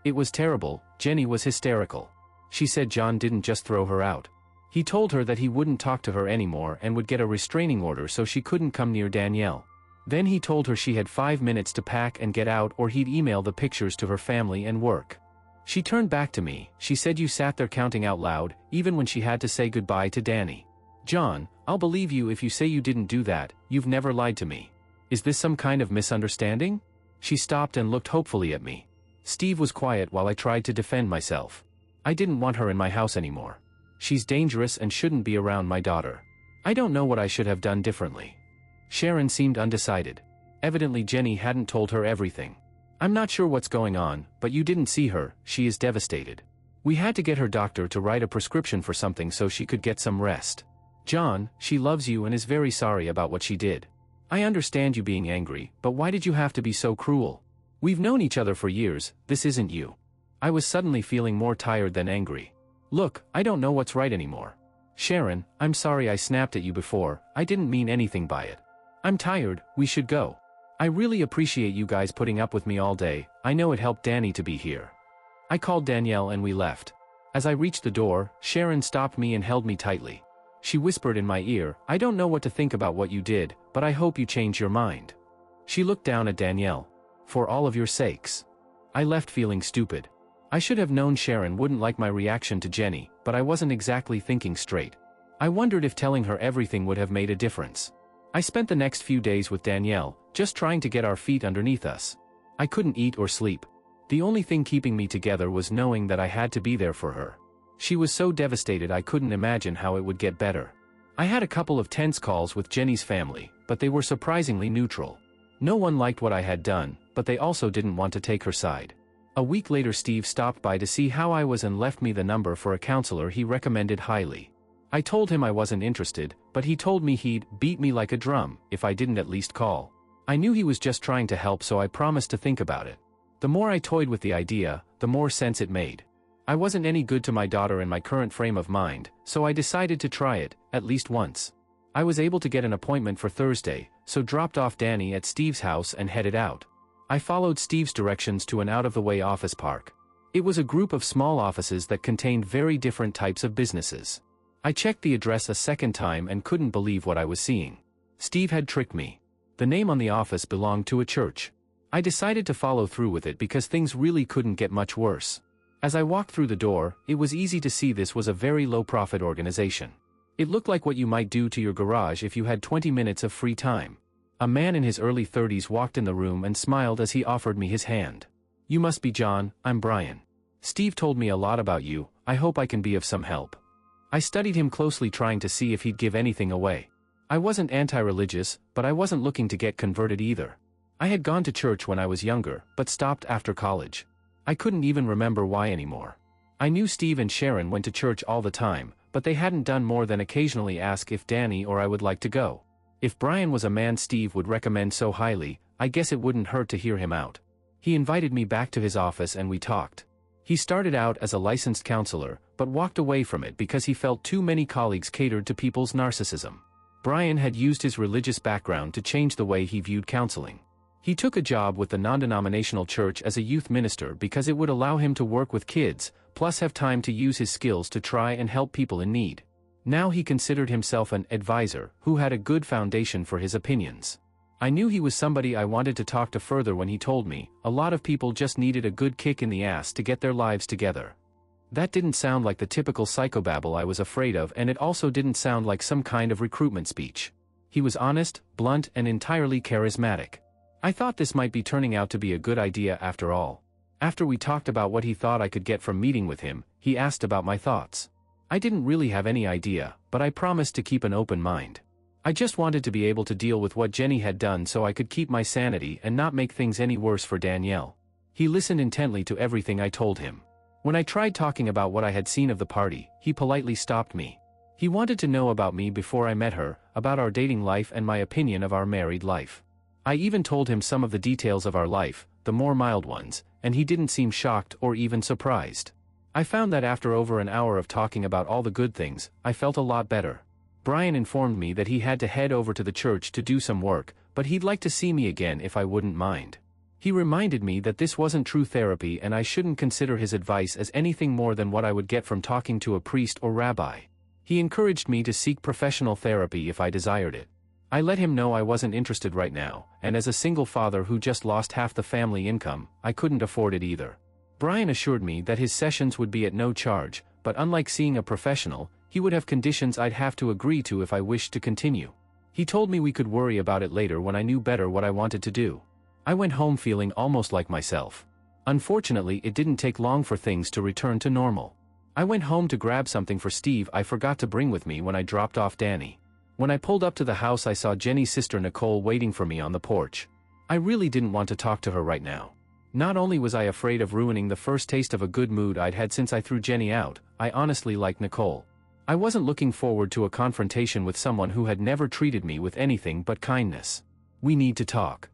It was terrible. Jenny was hysterical. She said John didn't just throw her out. He told her that he wouldn't talk to her anymore and would get a restraining order so she couldn't come near Danielle. Then he told her she had 5 minutes to pack and get out or he'd email the pictures to her family and work. She turned back to me. She said you sat there counting out loud, even when she had to say goodbye to Danny. John, I'll believe you if you say you didn't do that. You've never lied to me. Is this some kind of misunderstanding? She stopped and looked hopefully at me. Steve was quiet while I tried to defend myself. I didn't want her in my house anymore. She's dangerous and shouldn't be around my daughter. I don't know what I should have done differently. Sharon seemed undecided. Evidently Jenny hadn't told her everything. I'm not sure what's going on, but you didn't see her. She is devastated. We had to get her doctor to write a prescription for something so she could get some rest. John, she loves you and is very sorry about what she did. I understand you being angry, but why did you have to be so cruel? We've known each other for years. This isn't you. I was suddenly feeling more tired than angry. Look, I don't know what's right anymore. Sharon, I'm sorry I snapped at you before. I didn't mean anything by it. I'm tired. We should go. I really appreciate you guys putting up with me all day. I know it helped Danny to be here. I called Danielle and we left. As I reached the door, Sharon stopped me and held me tightly. She whispered in my ear, I don't know what to think about what you did, but I hope you change your mind. She looked down at Danielle. For all of your sakes. I left feeling stupid. I should have known Sharon wouldn't like my reaction to Jenny, but I wasn't exactly thinking straight. I wondered if telling her everything would have made a difference. I spent the next few days with Danielle, just trying to get our feet underneath us. I couldn't eat or sleep. The only thing keeping me together was knowing that I had to be there for her. She was so devastated I couldn't imagine how it would get better. I had a couple of tense calls with Jenny's family, but they were surprisingly neutral. No one liked what I had done, but they also didn't want to take her side. A week later Steve stopped by to see how I was and left me the number for a counselor he recommended highly. I told him I wasn't interested, but he told me he'd beat me like a drum if I didn't at least call. I knew he was just trying to help, so I promised to think about it. The more I toyed with the idea, the more sense it made. I wasn't any good to my daughter in my current frame of mind, so I decided to try it, at least once. I was able to get an appointment for Thursday, so dropped off Danny at Steve's house and headed out. I followed Steve's directions to an out-of-the-way office park. It was a group of small offices that contained very different types of businesses. I checked the address a second time and couldn't believe what I was seeing. Steve had tricked me. The name on the office belonged to a church. I decided to follow through with it because things really couldn't get much worse. As I walked through the door, it was easy to see this was a very low-profit organization. It looked like what you might do to your garage if you had 20 minutes of free time. A man in his early 30s walked in the room and smiled as he offered me his hand. You must be John, I'm Brian. Steve told me a lot about you, I hope I can be of some help. I studied him closely trying to see if he'd give anything away. I wasn't anti-religious, but I wasn't looking to get converted either. I had gone to church when I was younger, but stopped after college. I couldn't even remember why anymore. I knew Steve and Sharon went to church all the time, but they hadn't done more than occasionally ask if Danny or I would like to go. If Brian was a man Steve would recommend so highly, I guess it wouldn't hurt to hear him out. He invited me back to his office and we talked. He started out as a licensed counselor, but walked away from it because he felt too many colleagues catered to people's narcissism. Brian had used his religious background to change the way he viewed counseling. He took a job with the non-denominational church as a youth minister because it would allow him to work with kids, plus have time to use his skills to try and help people in need. Now he considered himself an advisor who had a good foundation for his opinions. I knew he was somebody I wanted to talk to further when he told me, a lot of people just needed a good kick in the ass to get their lives together. That didn't sound like the typical psychobabble I was afraid of, and it also didn't sound like some kind of recruitment speech. He was honest, blunt, and entirely charismatic. I thought this might be turning out to be a good idea after all. After we talked about what he thought I could get from meeting with him, he asked about my thoughts. I didn't really have any idea, but I promised to keep an open mind. I just wanted to be able to deal with what Jenny had done so I could keep my sanity and not make things any worse for Danielle. He listened intently to everything I told him. When I tried talking about what I had seen of the party, he politely stopped me. He wanted to know about me before I met her, about our dating life and my opinion of our married life. I even told him some of the details of our life, the more mild ones, and he didn't seem shocked or even surprised. I found that after over an hour of talking about all the good things, I felt a lot better. Brian informed me that he had to head over to the church to do some work, but he'd like to see me again if I wouldn't mind. He reminded me that this wasn't true therapy and I shouldn't consider his advice as anything more than what I would get from talking to a priest or rabbi. He encouraged me to seek professional therapy if I desired it. I let him know I wasn't interested right now, and as a single father who just lost half the family income, I couldn't afford it either. Brian assured me that his sessions would be at no charge, but unlike seeing a professional, he would have conditions I'd have to agree to if I wished to continue. He told me we could worry about it later when I knew better what I wanted to do. I went home feeling almost like myself. Unfortunately, it didn't take long for things to return to normal. I went home to grab something for Steve I forgot to bring with me when I dropped off Danny. When I pulled up to the house, I saw Jenny's sister Nicole waiting for me on the porch. I really didn't want to talk to her right now. Not only was I afraid of ruining the first taste of a good mood I'd had since I threw Jenny out, I honestly liked Nicole. I wasn't looking forward to a confrontation with someone who had never treated me with anything but kindness. We need to talk.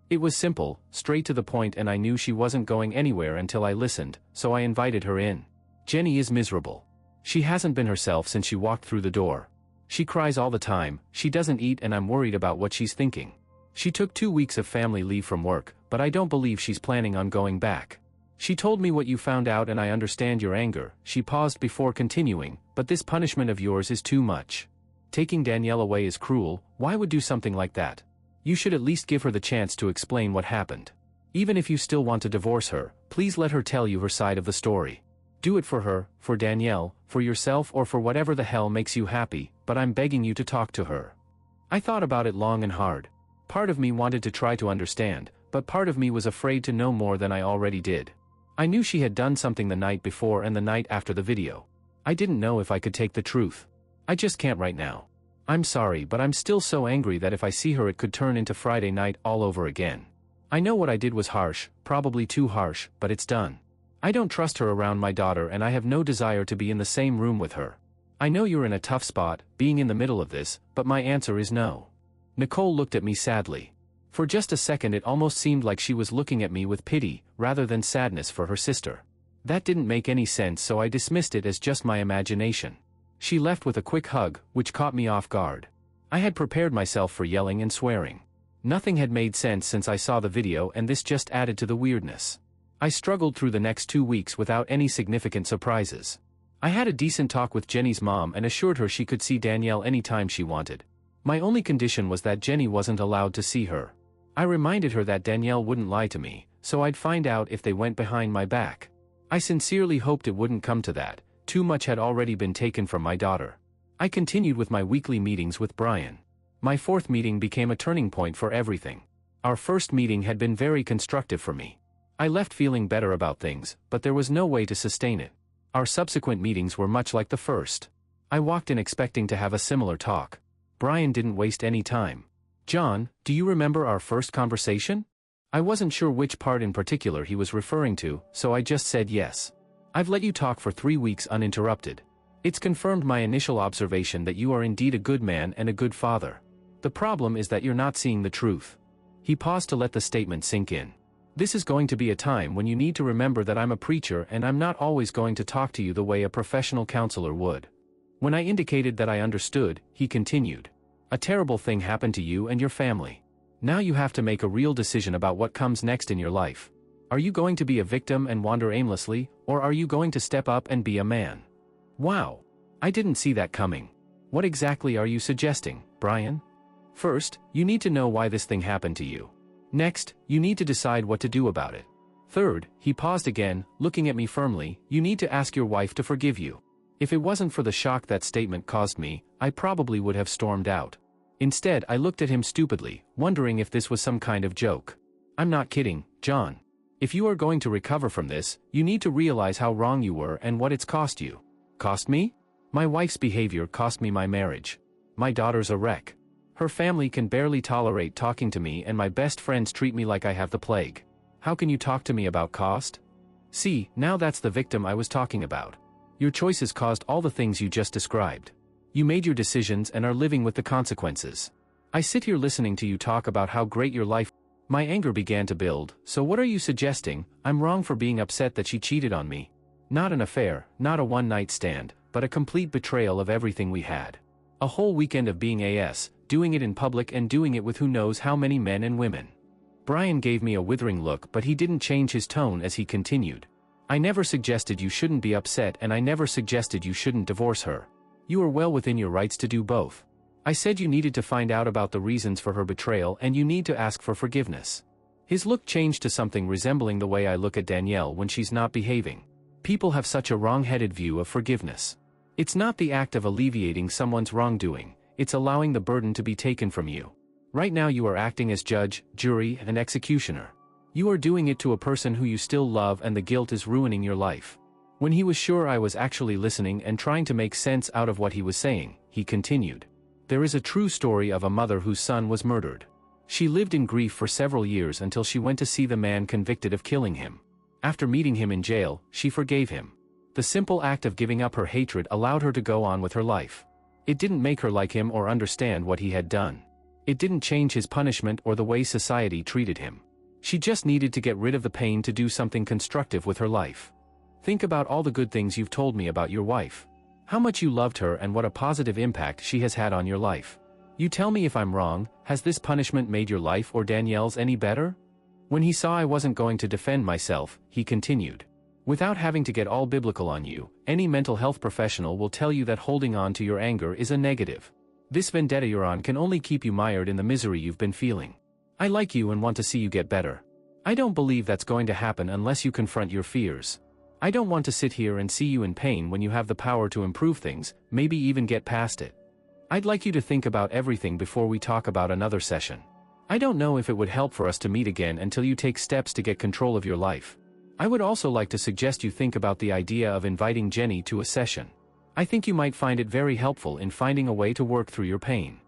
It was simple, straight to the point, and I knew she wasn't going anywhere until I listened, so I invited her in. Jenny is miserable. She hasn't been herself since she walked through the door. She cries all the time, she doesn't eat, and I'm worried about what she's thinking. She took 2 weeks of family leave from work, but I don't believe she's planning on going back. She told me what you found out and I understand your anger. She paused before continuing, but this punishment of yours is too much. Taking Danielle away is cruel. Why would do something like that? You should at least give her the chance to explain what happened. Even if you still want to divorce her, please let her tell you her side of the story. Do it for her, for Danielle, for yourself, or for whatever the hell makes you happy, but I'm begging you to talk to her. I thought about it long and hard. Part of me wanted to try to understand, but part of me was afraid to know more than I already did. I knew she had done something the night before and the night after the video. I didn't know if I could take the truth. I just can't right now. I'm sorry, but I'm still so angry that if I see her it could turn into Friday night all over again. I know what I did was harsh, probably too harsh, but it's done. I don't trust her around my daughter and I have no desire to be in the same room with her. I know you're in a tough spot, being in the middle of this, but my answer is no. Nicole looked at me sadly. For just a second it almost seemed like she was looking at me with pity, rather than sadness for her sister. That didn't make any sense, so I dismissed it as just my imagination. She left with a quick hug, which caught me off guard. I had prepared myself for yelling and swearing. Nothing had made sense since I saw the video, and this just added to the weirdness. I struggled through the next 2 weeks without any significant surprises. I had a decent talk with Jenny's mom and assured her she could see Danielle anytime she wanted. My only condition was that Jenny wasn't allowed to see her. I reminded her that Danielle wouldn't lie to me, so I'd find out if they went behind my back. I sincerely hoped it wouldn't come to that. Too much had already been taken from my daughter. I continued with my weekly meetings with Brian. My 4th meeting became a turning point for everything. Our first meeting had been very constructive for me. I left feeling better about things, but there was no way to sustain it. Our subsequent meetings were much like the first. I walked in expecting to have a similar talk. Brian didn't waste any time. "John, do you remember our first conversation?" I wasn't sure which part in particular he was referring to, so I just said yes. I've let you talk for 3 weeks uninterrupted. It's confirmed my initial observation that you are indeed a good man and a good father. The problem is that you're not seeing the truth. He paused to let the statement sink in. This is going to be a time when you need to remember that I'm a preacher and I'm not always going to talk to you the way a professional counselor would. When I indicated that I understood, he continued. A terrible thing happened to you and your family. Now you have to make a real decision about what comes next in your life. Are you going to be a victim and wander aimlessly, or are you going to step up and be a man? Wow. I didn't see that coming. What exactly are you suggesting, Brian? First, you need to know why this thing happened to you. Next, you need to decide what to do about it. Third, he paused again, looking at me firmly, you need to ask your wife to forgive you. If it wasn't for the shock that statement caused me, I probably would have stormed out. Instead, I looked at him stupidly, wondering if this was some kind of joke. I'm not kidding, John. If you are going to recover from this, you need to realize how wrong you were and what it's cost you. Cost me? My wife's behavior cost me my marriage. My daughter's a wreck. Her family can barely tolerate talking to me and my best friends treat me like I have the plague. How can you talk to me about cost? See, now that's the victim I was talking about. Your choices caused all the things you just described. You made your decisions and are living with the consequences. I sit here listening to you talk about how great your life. My anger began to build, so what are you suggesting? I'm wrong for being upset that she cheated on me. Not an affair, not a one-night stand, but a complete betrayal of everything we had. A whole weekend of being AS, doing it in public and doing it with who knows how many men and women. Brian gave me a withering look, but he didn't change his tone as he continued. I never suggested you shouldn't be upset and I never suggested you shouldn't divorce her. You are well within your rights to do both. I said you needed to find out about the reasons for her betrayal and you need to ask for forgiveness. His look changed to something resembling the way I look at Danielle when she's not behaving. People have such a wrong-headed view of forgiveness. It's not the act of alleviating someone's wrongdoing, it's allowing the burden to be taken from you. Right now you are acting as judge, jury, and executioner. You are doing it to a person who you still love and the guilt is ruining your life. When he was sure I was actually listening and trying to make sense out of what he was saying, he continued. There is a true story of a mother whose son was murdered. She lived in grief for several years until she went to see the man convicted of killing him. After meeting him in jail, she forgave him. The simple act of giving up her hatred allowed her to go on with her life. It didn't make her like him or understand what he had done. It didn't change his punishment or the way society treated him. She just needed to get rid of the pain to do something constructive with her life. Think about all the good things you've told me about your wife. How much you loved her and what a positive impact she has had on your life. You tell me if I'm wrong, has this punishment made your life or Danielle's any better? When he saw I wasn't going to defend myself, he continued. Without having to get all biblical on you, any mental health professional will tell you that holding on to your anger is a negative. This vendetta you're on can only keep you mired in the misery you've been feeling. I like you and want to see you get better. I don't believe that's going to happen unless you confront your fears. I don't want to sit here and see you in pain when you have the power to improve things, maybe even get past it. I'd like you to think about everything before we talk about another session. I don't know if it would help for us to meet again until you take steps to get control of your life. I would also like to suggest you think about the idea of inviting Jenny to a session. I think you might find it very helpful in finding a way to work through your pain.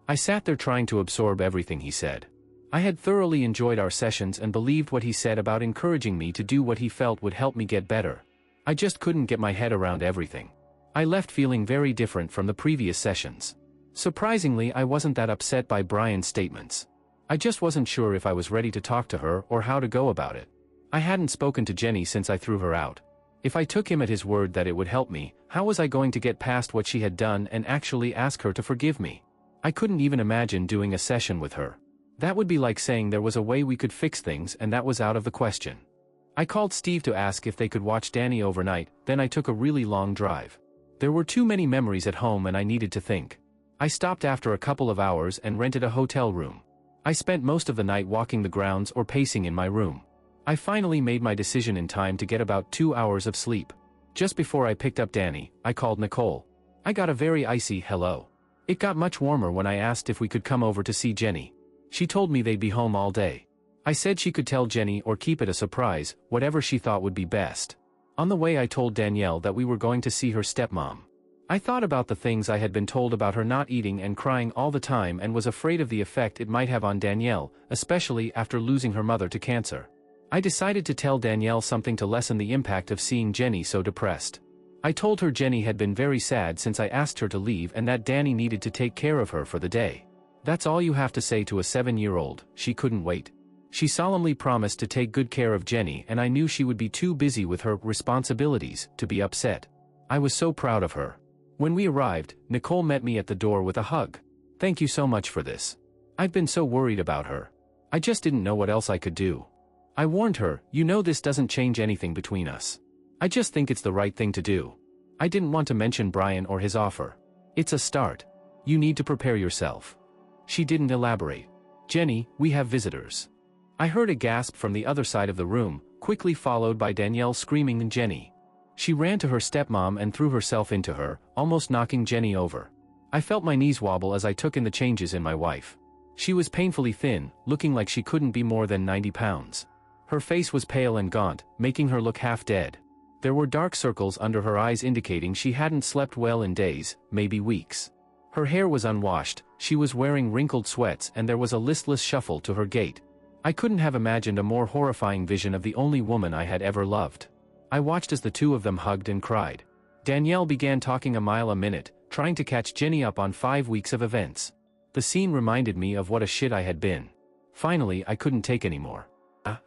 I sat there trying to absorb everything he said. I had thoroughly enjoyed our sessions and believed what he said about encouraging me to do what he felt would help me get better. I just couldn't get my head around everything. I left feeling very different from the previous sessions. Surprisingly, I wasn't that upset by Brian's statements. I just wasn't sure if I was ready to talk to her or how to go about it. I hadn't spoken to Jenny since I threw her out. If I took him at his word that it would help me, how was I going to get past what she had done and actually ask her to forgive me? I couldn't even imagine doing a session with her. That would be like saying there was a way we could fix things and that was out of the question. I called Steve to ask if they could watch Danny overnight, then I took a really long drive. There were too many memories at home and I needed to think. I stopped after a couple of hours and rented a hotel room. I spent most of the night walking the grounds or pacing in my room. I finally made my decision in time to get about 2 hours of sleep. Just before I picked up Danny, I called Nicole. I got a very icy hello. It got much warmer when I asked if we could come over to see Jenny. She told me they'd be home all day. I said she could tell Jenny or keep it a surprise, whatever she thought would be best. On the way I told Danielle that we were going to see her stepmom. I thought about the things I had been told about her not eating and crying all the time and was afraid of the effect it might have on Danielle, especially after losing her mother to cancer. I decided to tell Danielle something to lessen the impact of seeing Jenny so depressed. I told her Jenny had been very sad since I asked her to leave and that Danny needed to take care of her for the day. That's all you have to say to a 7-year-old, she couldn't wait. She solemnly promised to take good care of Jenny and I knew she would be too busy with her responsibilities to be upset. I was so proud of her. When we arrived, Nicole met me at the door with a hug. Thank you so much for this. I've been so worried about her. I just didn't know what else I could do. I warned her, you know this doesn't change anything between us. I just think it's the right thing to do. I didn't want to mention Brian or his offer. It's a start. You need to prepare yourself. She didn't elaborate. Jenny, we have visitors. I heard a gasp from the other side of the room, quickly followed by Danielle screaming Jenny. She ran to her stepmom and threw herself into her, almost knocking Jenny over. I felt my knees wobble as I took in the changes in my wife. She was painfully thin, looking like she couldn't be more than 90 pounds. Her face was pale and gaunt, making her look half dead. There were dark circles under her eyes indicating she hadn't slept well in days, maybe weeks. Her hair was unwashed, she was wearing wrinkled sweats and there was a listless shuffle to her gait. I couldn't have imagined a more horrifying vision of the only woman I had ever loved. I watched as the two of them hugged and cried. Danielle began talking a mile a minute, trying to catch Jenny up on 5 weeks of events. The scene reminded me of what a shit I had been. Finally, I couldn't take anymore.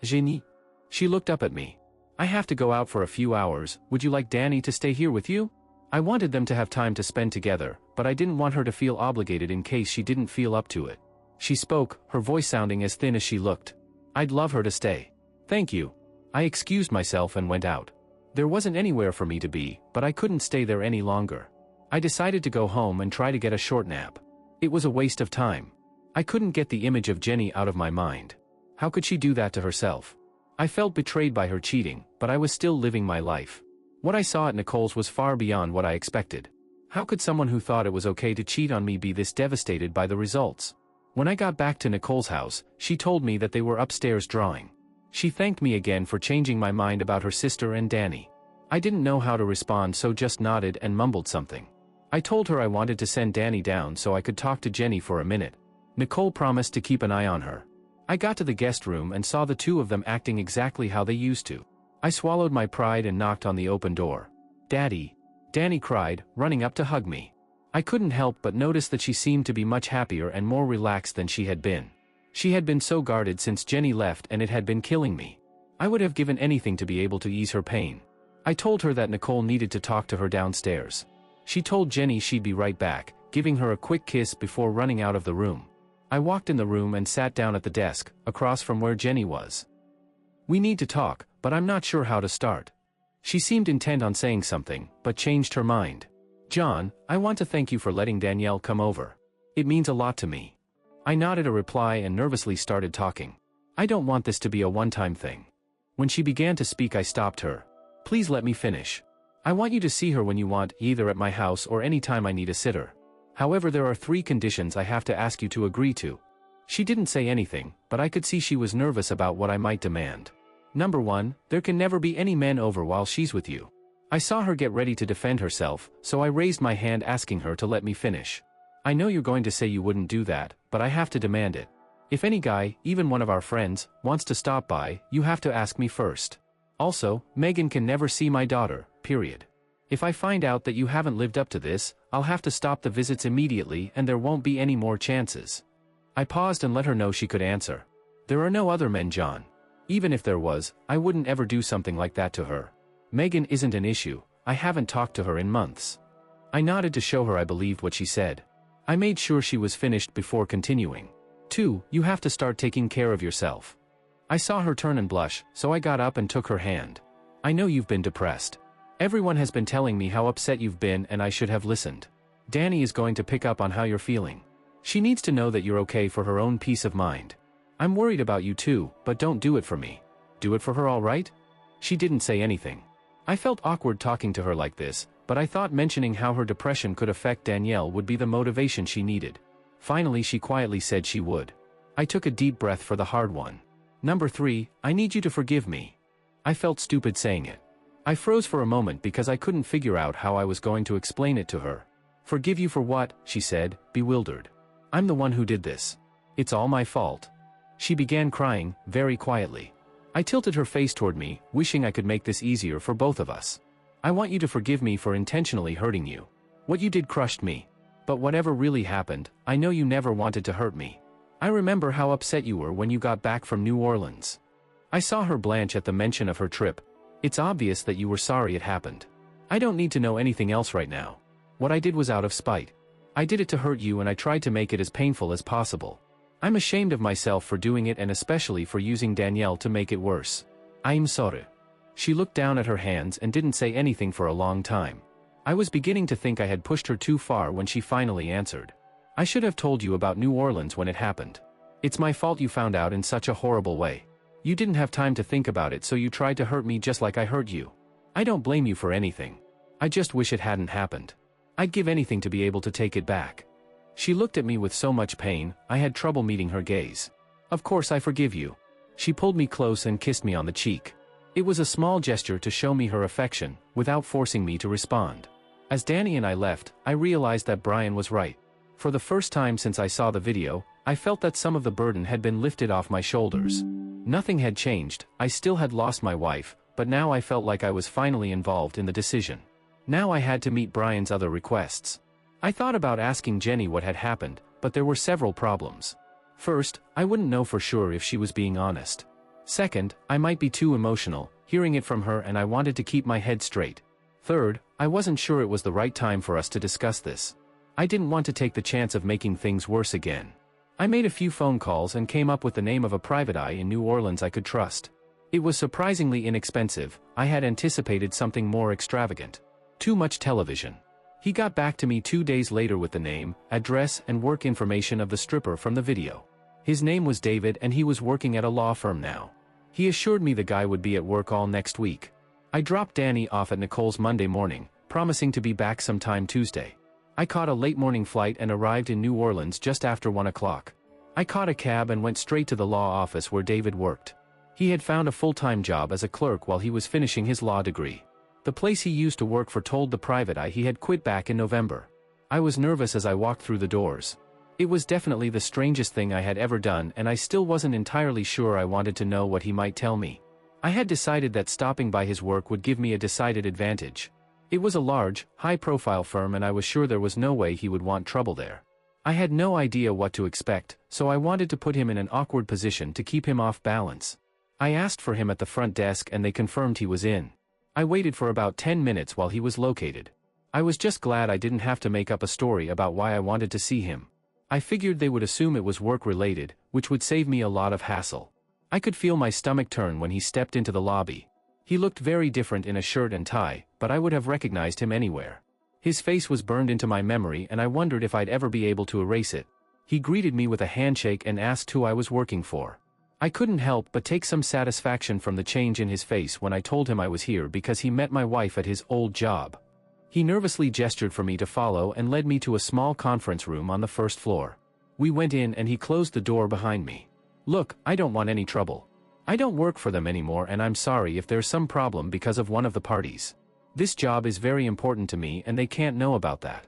Jenny? She looked up at me. I have to go out for a few hours, would you like Danny to stay here with you? I wanted them to have time to spend together, but I didn't want her to feel obligated in case she didn't feel up to it. She spoke, her voice sounding as thin as she looked. I'd love her to stay. Thank you. I excused myself and went out. There wasn't anywhere for me to be, but I couldn't stay there any longer. I decided to go home and try to get a short nap. It was a waste of time. I couldn't get the image of Jenny out of my mind. How could she do that to herself? I felt betrayed by her cheating, but I was still living my life. What I saw at Nicole's was far beyond what I expected. How could someone who thought it was okay to cheat on me be this devastated by the results? When I got back to Nicole's house, she told me that they were upstairs drawing. She thanked me again for changing my mind about her sister and Danny. I didn't know how to respond, so just nodded and mumbled something. I told her I wanted to send Danny down so I could talk to Jenny for a minute. Nicole promised to keep an eye on her. I got to the guest room and saw the two of them acting exactly how they used to. I swallowed my pride and knocked on the open door. Daddy! Danny cried, running up to hug me. I couldn't help but notice that she seemed to be much happier and more relaxed than she had been. She had been so guarded since Jenny left and it had been killing me. I would have given anything to be able to ease her pain. I told her that Nicole needed to talk to her downstairs. She told Jenny she'd be right back, giving her a quick kiss before running out of the room. I walked in the room and sat down at the desk, across from where Jenny was. We need to talk, but I'm not sure how to start. She seemed intent on saying something, but changed her mind. John, I want to thank you for letting Danielle come over. It means a lot to me. I nodded a reply and nervously started talking. I don't want this to be a one-time thing. When she began to speak, I stopped her. Please let me finish. I want you to see her when you want, either at my house or any time I need a sitter. However, there are 3 conditions I have to ask you to agree to. She didn't say anything, but I could see she was nervous about what I might demand. Number 1, there can never be any men over while she's with you. I saw her get ready to defend herself, so I raised my hand asking her to let me finish. I know you're going to say you wouldn't do that, but I have to demand it. If any guy, even one of our friends, wants to stop by, you have to ask me first. Also, Megan can never see my daughter, period. If I find out that you haven't lived up to this, I'll have to stop the visits immediately and there won't be any more chances. I paused and let her know she could answer. There are no other men, John. Even if there was, I wouldn't ever do something like that to her. Megan isn't an issue, I haven't talked to her in months. I nodded to show her I believed what she said. I made sure she was finished before continuing. 2, you have to start taking care of yourself. I saw her turn and blush, so I got up and took her hand. I know you've been depressed. Everyone has been telling me how upset you've been and I should have listened. Danny is going to pick up on how you're feeling. She needs to know that you're okay for her own peace of mind. I'm worried about you too, but don't do it for me. Do it for her, all right? She didn't say anything. I felt awkward talking to her like this, but I thought mentioning how her depression could affect Danielle would be the motivation she needed. Finally, she quietly said she would. I took a deep breath for the hard one. Number 3, I need you to forgive me. I felt stupid saying it. I froze for a moment because I couldn't figure out how I was going to explain it to her. "Forgive you for what?" she said, bewildered. "I'm the one who did this. It's all my fault." She began crying, very quietly. I tilted her face toward me, wishing I could make this easier for both of us. "I want you to forgive me for intentionally hurting you. What you did crushed me. But whatever really happened, I know you never wanted to hurt me. I remember how upset you were when you got back from New Orleans." I saw her blanch at the mention of her trip. "It's obvious that you were sorry it happened. I don't need to know anything else right now. What I did was out of spite. I did it to hurt you and I tried to make it as painful as possible. I'm ashamed of myself for doing it and especially for using Danielle to make it worse. I'm sorry." She looked down at her hands and didn't say anything for a long time. I was beginning to think I had pushed her too far when she finally answered. "I should have told you about New Orleans when it happened. It's my fault you found out in such a horrible way. You didn't have time to think about it, so you tried to hurt me just like I hurt you. I don't blame you for anything. I just wish it hadn't happened. I'd give anything to be able to take it back." She looked at me with so much pain, I had trouble meeting her gaze. "Of course I forgive you." She pulled me close and kissed me on the cheek. It was a small gesture to show me her affection, without forcing me to respond. As Danny and I left, I realized that Brian was right. For the first time since I saw the video, I felt that some of the burden had been lifted off my shoulders. Nothing had changed, I still had lost my wife, but now I felt like I was finally involved in the decision. Now I had to meet Brian's other requests. I thought about asking Jenny what had happened, but there were several problems. First, I wouldn't know for sure if she was being honest. Second, I might be too emotional, hearing it from her, and I wanted to keep my head straight. Third, I wasn't sure it was the right time for us to discuss this. I didn't want to take the chance of making things worse again. I made a few phone calls and came up with the name of a private eye in New Orleans I could trust. It was surprisingly inexpensive. I had anticipated something more extravagant. Too much television. He got back to me 2 days later with the name, address, and work information of the stripper from the video. His name was David and he was working at a law firm now. He assured me the guy would be at work all next week. I dropped Danny off at Nicole's Monday morning, promising to be back sometime Tuesday. I caught a late morning flight and arrived in New Orleans just after 1 o'clock. I caught a cab and went straight to the law office where David worked. He had found a full-time job as a clerk while he was finishing his law degree. The place he used to work for told the private eye he had quit back in November. I was nervous as I walked through the doors. It was definitely the strangest thing I had ever done, and I still wasn't entirely sure I wanted to know what he might tell me. I had decided that stopping by his work would give me a decided advantage. It was a large, high-profile firm and I was sure there was no way he would want trouble there. I had no idea what to expect, so I wanted to put him in an awkward position to keep him off balance. I asked for him at the front desk and they confirmed he was in. I waited for about 10 minutes while he was located. I was just glad I didn't have to make up a story about why I wanted to see him. I figured they would assume it was work-related, which would save me a lot of hassle. I could feel my stomach turn when he stepped into the lobby. He looked very different in a shirt and tie, but I would have recognized him anywhere. His face was burned into my memory and I wondered if I'd ever be able to erase it. He greeted me with a handshake and asked who I was working for. I couldn't help but take some satisfaction from the change in his face when I told him I was here because he met my wife at his old job. He nervously gestured for me to follow and led me to a small conference room on the first floor. We went in and he closed the door behind me. "Look, I don't want any trouble. I don't work for them anymore and I'm sorry if there's some problem because of one of the parties. This job is very important to me and they can't know about that."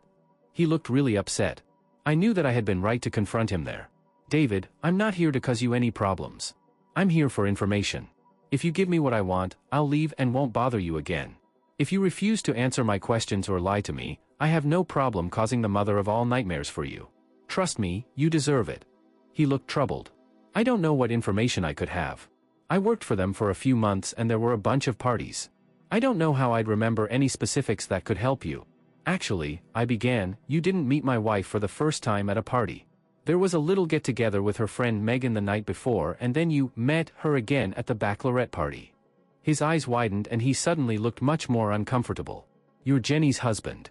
He looked really upset. I knew that I had been right to confront him there. "David, I'm not here to cause you any problems. I'm here for information. If you give me what I want, I'll leave and won't bother you again. If you refuse to answer my questions or lie to me, I have no problem causing the mother of all nightmares for you. Trust me, you deserve it." He looked troubled. "I don't know what information I could have. I worked for them for a few months and there were a bunch of parties. I don't know how I'd remember any specifics that could help you. Actually," I began, "you didn't meet my wife for the first time at a party. There was a little get-together with her friend Megan the night before and then you met her again at the bachelorette party." His eyes widened and he suddenly looked much more uncomfortable. "You're Jenny's husband."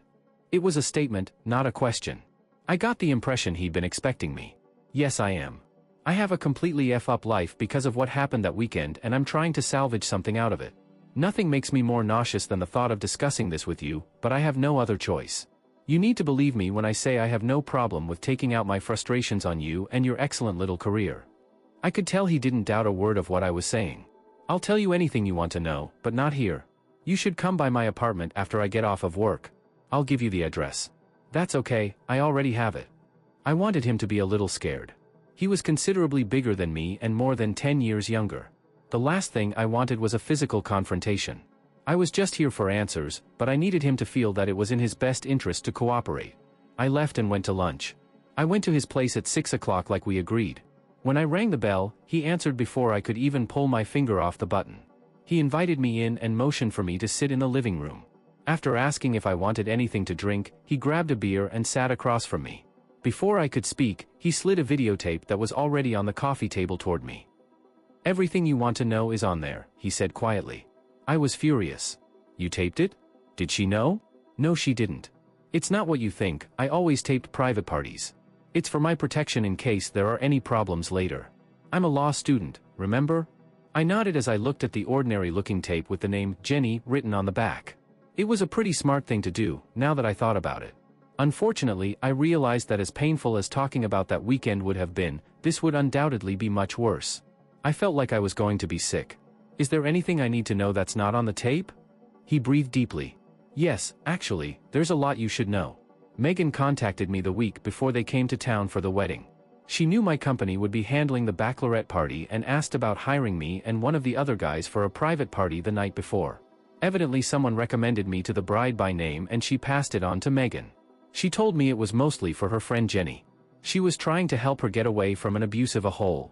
It was a statement, not a question. I got the impression he'd been expecting me. "Yes, I am. I have a completely F-up life because of what happened that weekend and I'm trying to salvage something out of it. Nothing makes me more nauseous than the thought of discussing this with you, but I have no other choice. You need to believe me when I say I have no problem with taking out my frustrations on you and your excellent little career." I could tell he didn't doubt a word of what I was saying. "I'll tell you anything you want to know, but not here. You should come by my apartment after I get off of work. I'll give you the address. That's okay, I already have it. I wanted him to be a little scared. He was considerably bigger than me and more than 10 years younger. The last thing I wanted was a physical confrontation. I was just here for answers, but I needed him to feel that it was in his best interest to cooperate. I left and went to lunch. I went to his place at 6 o'clock like we agreed. When I rang the bell, he answered before I could even pull my finger off the button. He invited me in and motioned for me to sit in the living room. After asking if I wanted anything to drink, he grabbed a beer and sat across from me. Before I could speak, he slid a videotape that was already on the coffee table toward me. "Everything you want to know is on there," he said quietly. I was furious. "You taped it? Did she know?" "No, she didn't. It's not what you think, I always taped private parties. It's for my protection in case there are any problems later. I'm a law student, remember?" I nodded as I looked at the ordinary-looking tape with the name Jenny written on the back. It was a pretty smart thing to do, now that I thought about it. Unfortunately, I realized that as painful as talking about that weekend would have been, this would undoubtedly be much worse. I felt like I was going to be sick. "Is there anything I need to know that's not on the tape?" He breathed deeply. "Yes, actually, there's a lot you should know. Megan contacted me the week before they came to town for the wedding. She knew my company would be handling the bachelorette party and asked about hiring me and one of the other guys for a private party the night before. Evidently someone recommended me to the bride by name and she passed it on to Megan. She told me it was mostly for her friend Jenny. She was trying to help her get away from an abusive hole."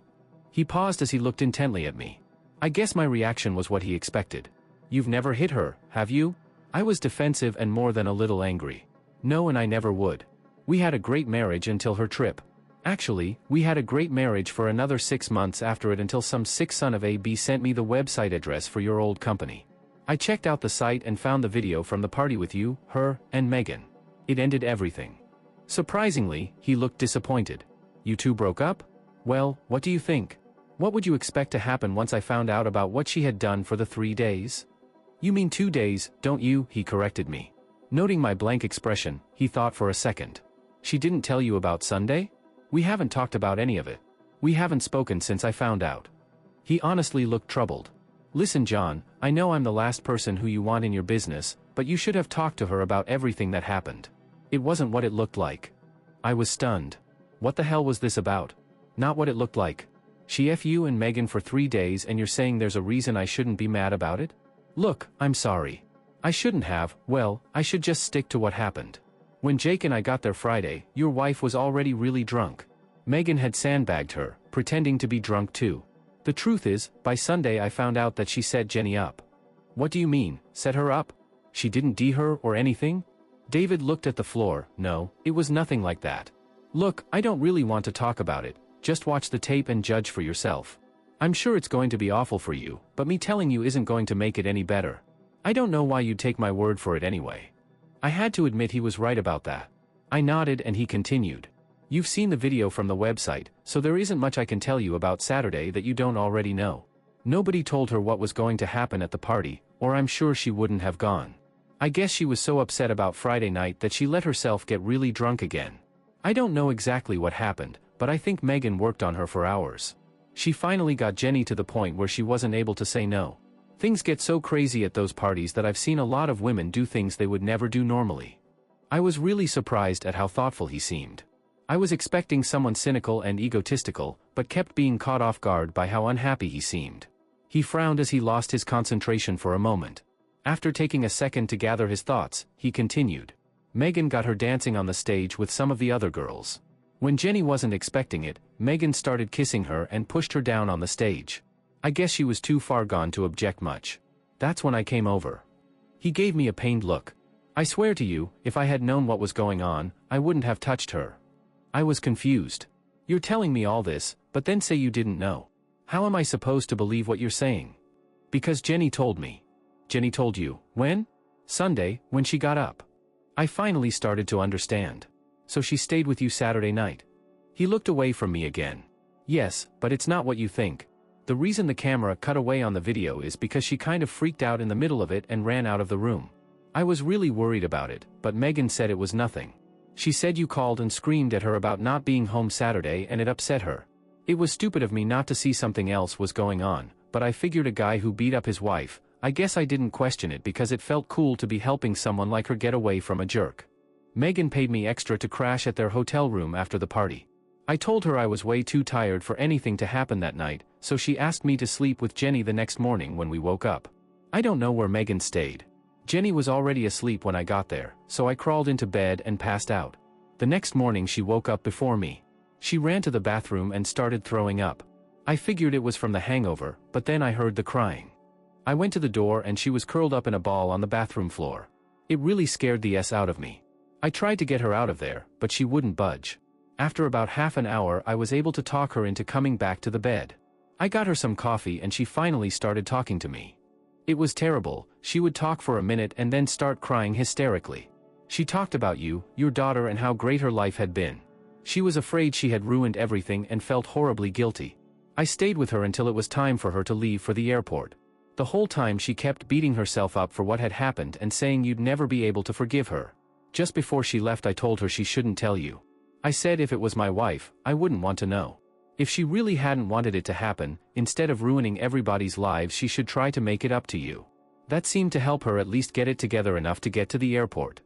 He paused as he looked intently at me. I guess my reaction was what he expected. "You've never hit her, have you?" I was defensive and more than a little angry. "No, and I never would. We had a great marriage until her trip. Actually, we had a great marriage for another 6 months after it until some sick son of a b sent me the website address for your old company. I checked out the site and found the video from the party with you, her, and Megan. It ended everything." Surprisingly, he looked disappointed. "You two broke up? Well, what do you think? What would you expect to happen once I found out about what she had done for the 3 days?" "You mean 2 days, don't you?" he corrected me. Noting my blank expression, he thought for a second. "She didn't tell you about Sunday? We haven't talked about any of it. We haven't spoken since I found out." He honestly looked troubled. "Listen, John, I know I'm the last person who you want in your business, but you should have talked to her about everything that happened. It wasn't what it looked like." I was stunned. What the hell was this about? Not what it looked like. She F you and Megan for 3 days and you're saying there's a reason I shouldn't be mad about it? Look, I'm sorry. I shouldn't have, well, I should just stick to what happened. When Jake and I got there Friday, your wife was already really drunk. Megan had sandbagged her, pretending to be drunk too. The truth is, by Sunday I found out that she set Jenny up. What do you mean, set her up? She didn't D her or anything? David looked at the floor. No, it was nothing like that. Look, I don't really want to talk about it, just watch the tape and judge for yourself. I'm sure it's going to be awful for you, but me telling you isn't going to make it any better. I don't know why you'd take my word for it anyway. I had to admit he was right about that. I nodded and he continued. You've seen the video from the website, so there isn't much I can tell you about Saturday that you don't already know. Nobody told her what was going to happen at the party, or I'm sure she wouldn't have gone. I guess she was so upset about Friday night that she let herself get really drunk again. I don't know exactly what happened, but I think Megan worked on her for hours. She finally got Jenny to the point where she wasn't able to say no. Things get so crazy at those parties that I've seen a lot of women do things they would never do normally. I was really surprised at how thoughtful he seemed. I was expecting someone cynical and egotistical, but kept being caught off guard by how unhappy he seemed. He frowned as he lost his concentration for a moment. After taking a second to gather his thoughts, he continued. Megan got her dancing on the stage with some of the other girls. When Jenny wasn't expecting it, Megan started kissing her and pushed her down on the stage. I guess she was too far gone to object much. That's when I came over. He gave me a pained look. I swear to you, if I had known what was going on, I wouldn't have touched her. I was confused. You're telling me all this, but then say you didn't know. How am I supposed to believe what you're saying? Because Jenny told me. Jenny told you, when? Sunday, when she got up. I finally started to understand. So she stayed with you Saturday night. He looked away from me again. Yes, but it's not what you think. The reason the camera cut away on the video is because she kind of freaked out in the middle of it and ran out of the room. I was really worried about it, but Megan said it was nothing. She said you called and screamed at her about not being home Saturday and it upset her. It was stupid of me not to see something else was going on, but I figured a guy who beat up his wife, I guess I didn't question it because it felt cool to be helping someone like her get away from a jerk. Megan paid me extra to crash at their hotel room after the party. I told her I was way too tired for anything to happen that night, so she asked me to sleep with Jenny the next morning when we woke up. I don't know where Megan stayed. Jenny was already asleep when I got there, so I crawled into bed and passed out. The next morning she woke up before me. She ran to the bathroom and started throwing up. I figured it was from the hangover, but then I heard the crying. I went to the door and she was curled up in a ball on the bathroom floor. It really scared the S out of me. I tried to get her out of there, but she wouldn't budge. After about half an hour I was able to talk her into coming back to the bed. I got her some coffee and she finally started talking to me. It was terrible. She would talk for a minute and then start crying hysterically. She talked about you, your daughter, and how great her life had been. She was afraid she had ruined everything and felt horribly guilty. I stayed with her until it was time for her to leave for the airport. The whole time she kept beating herself up for what had happened and saying you'd never be able to forgive her. Just before she left I told her she shouldn't tell you. I said if it was my wife, I wouldn't want to know. If she really hadn't wanted it to happen, instead of ruining everybody's lives she should try to make it up to you. That seemed to help her at least get it together enough to get to the airport.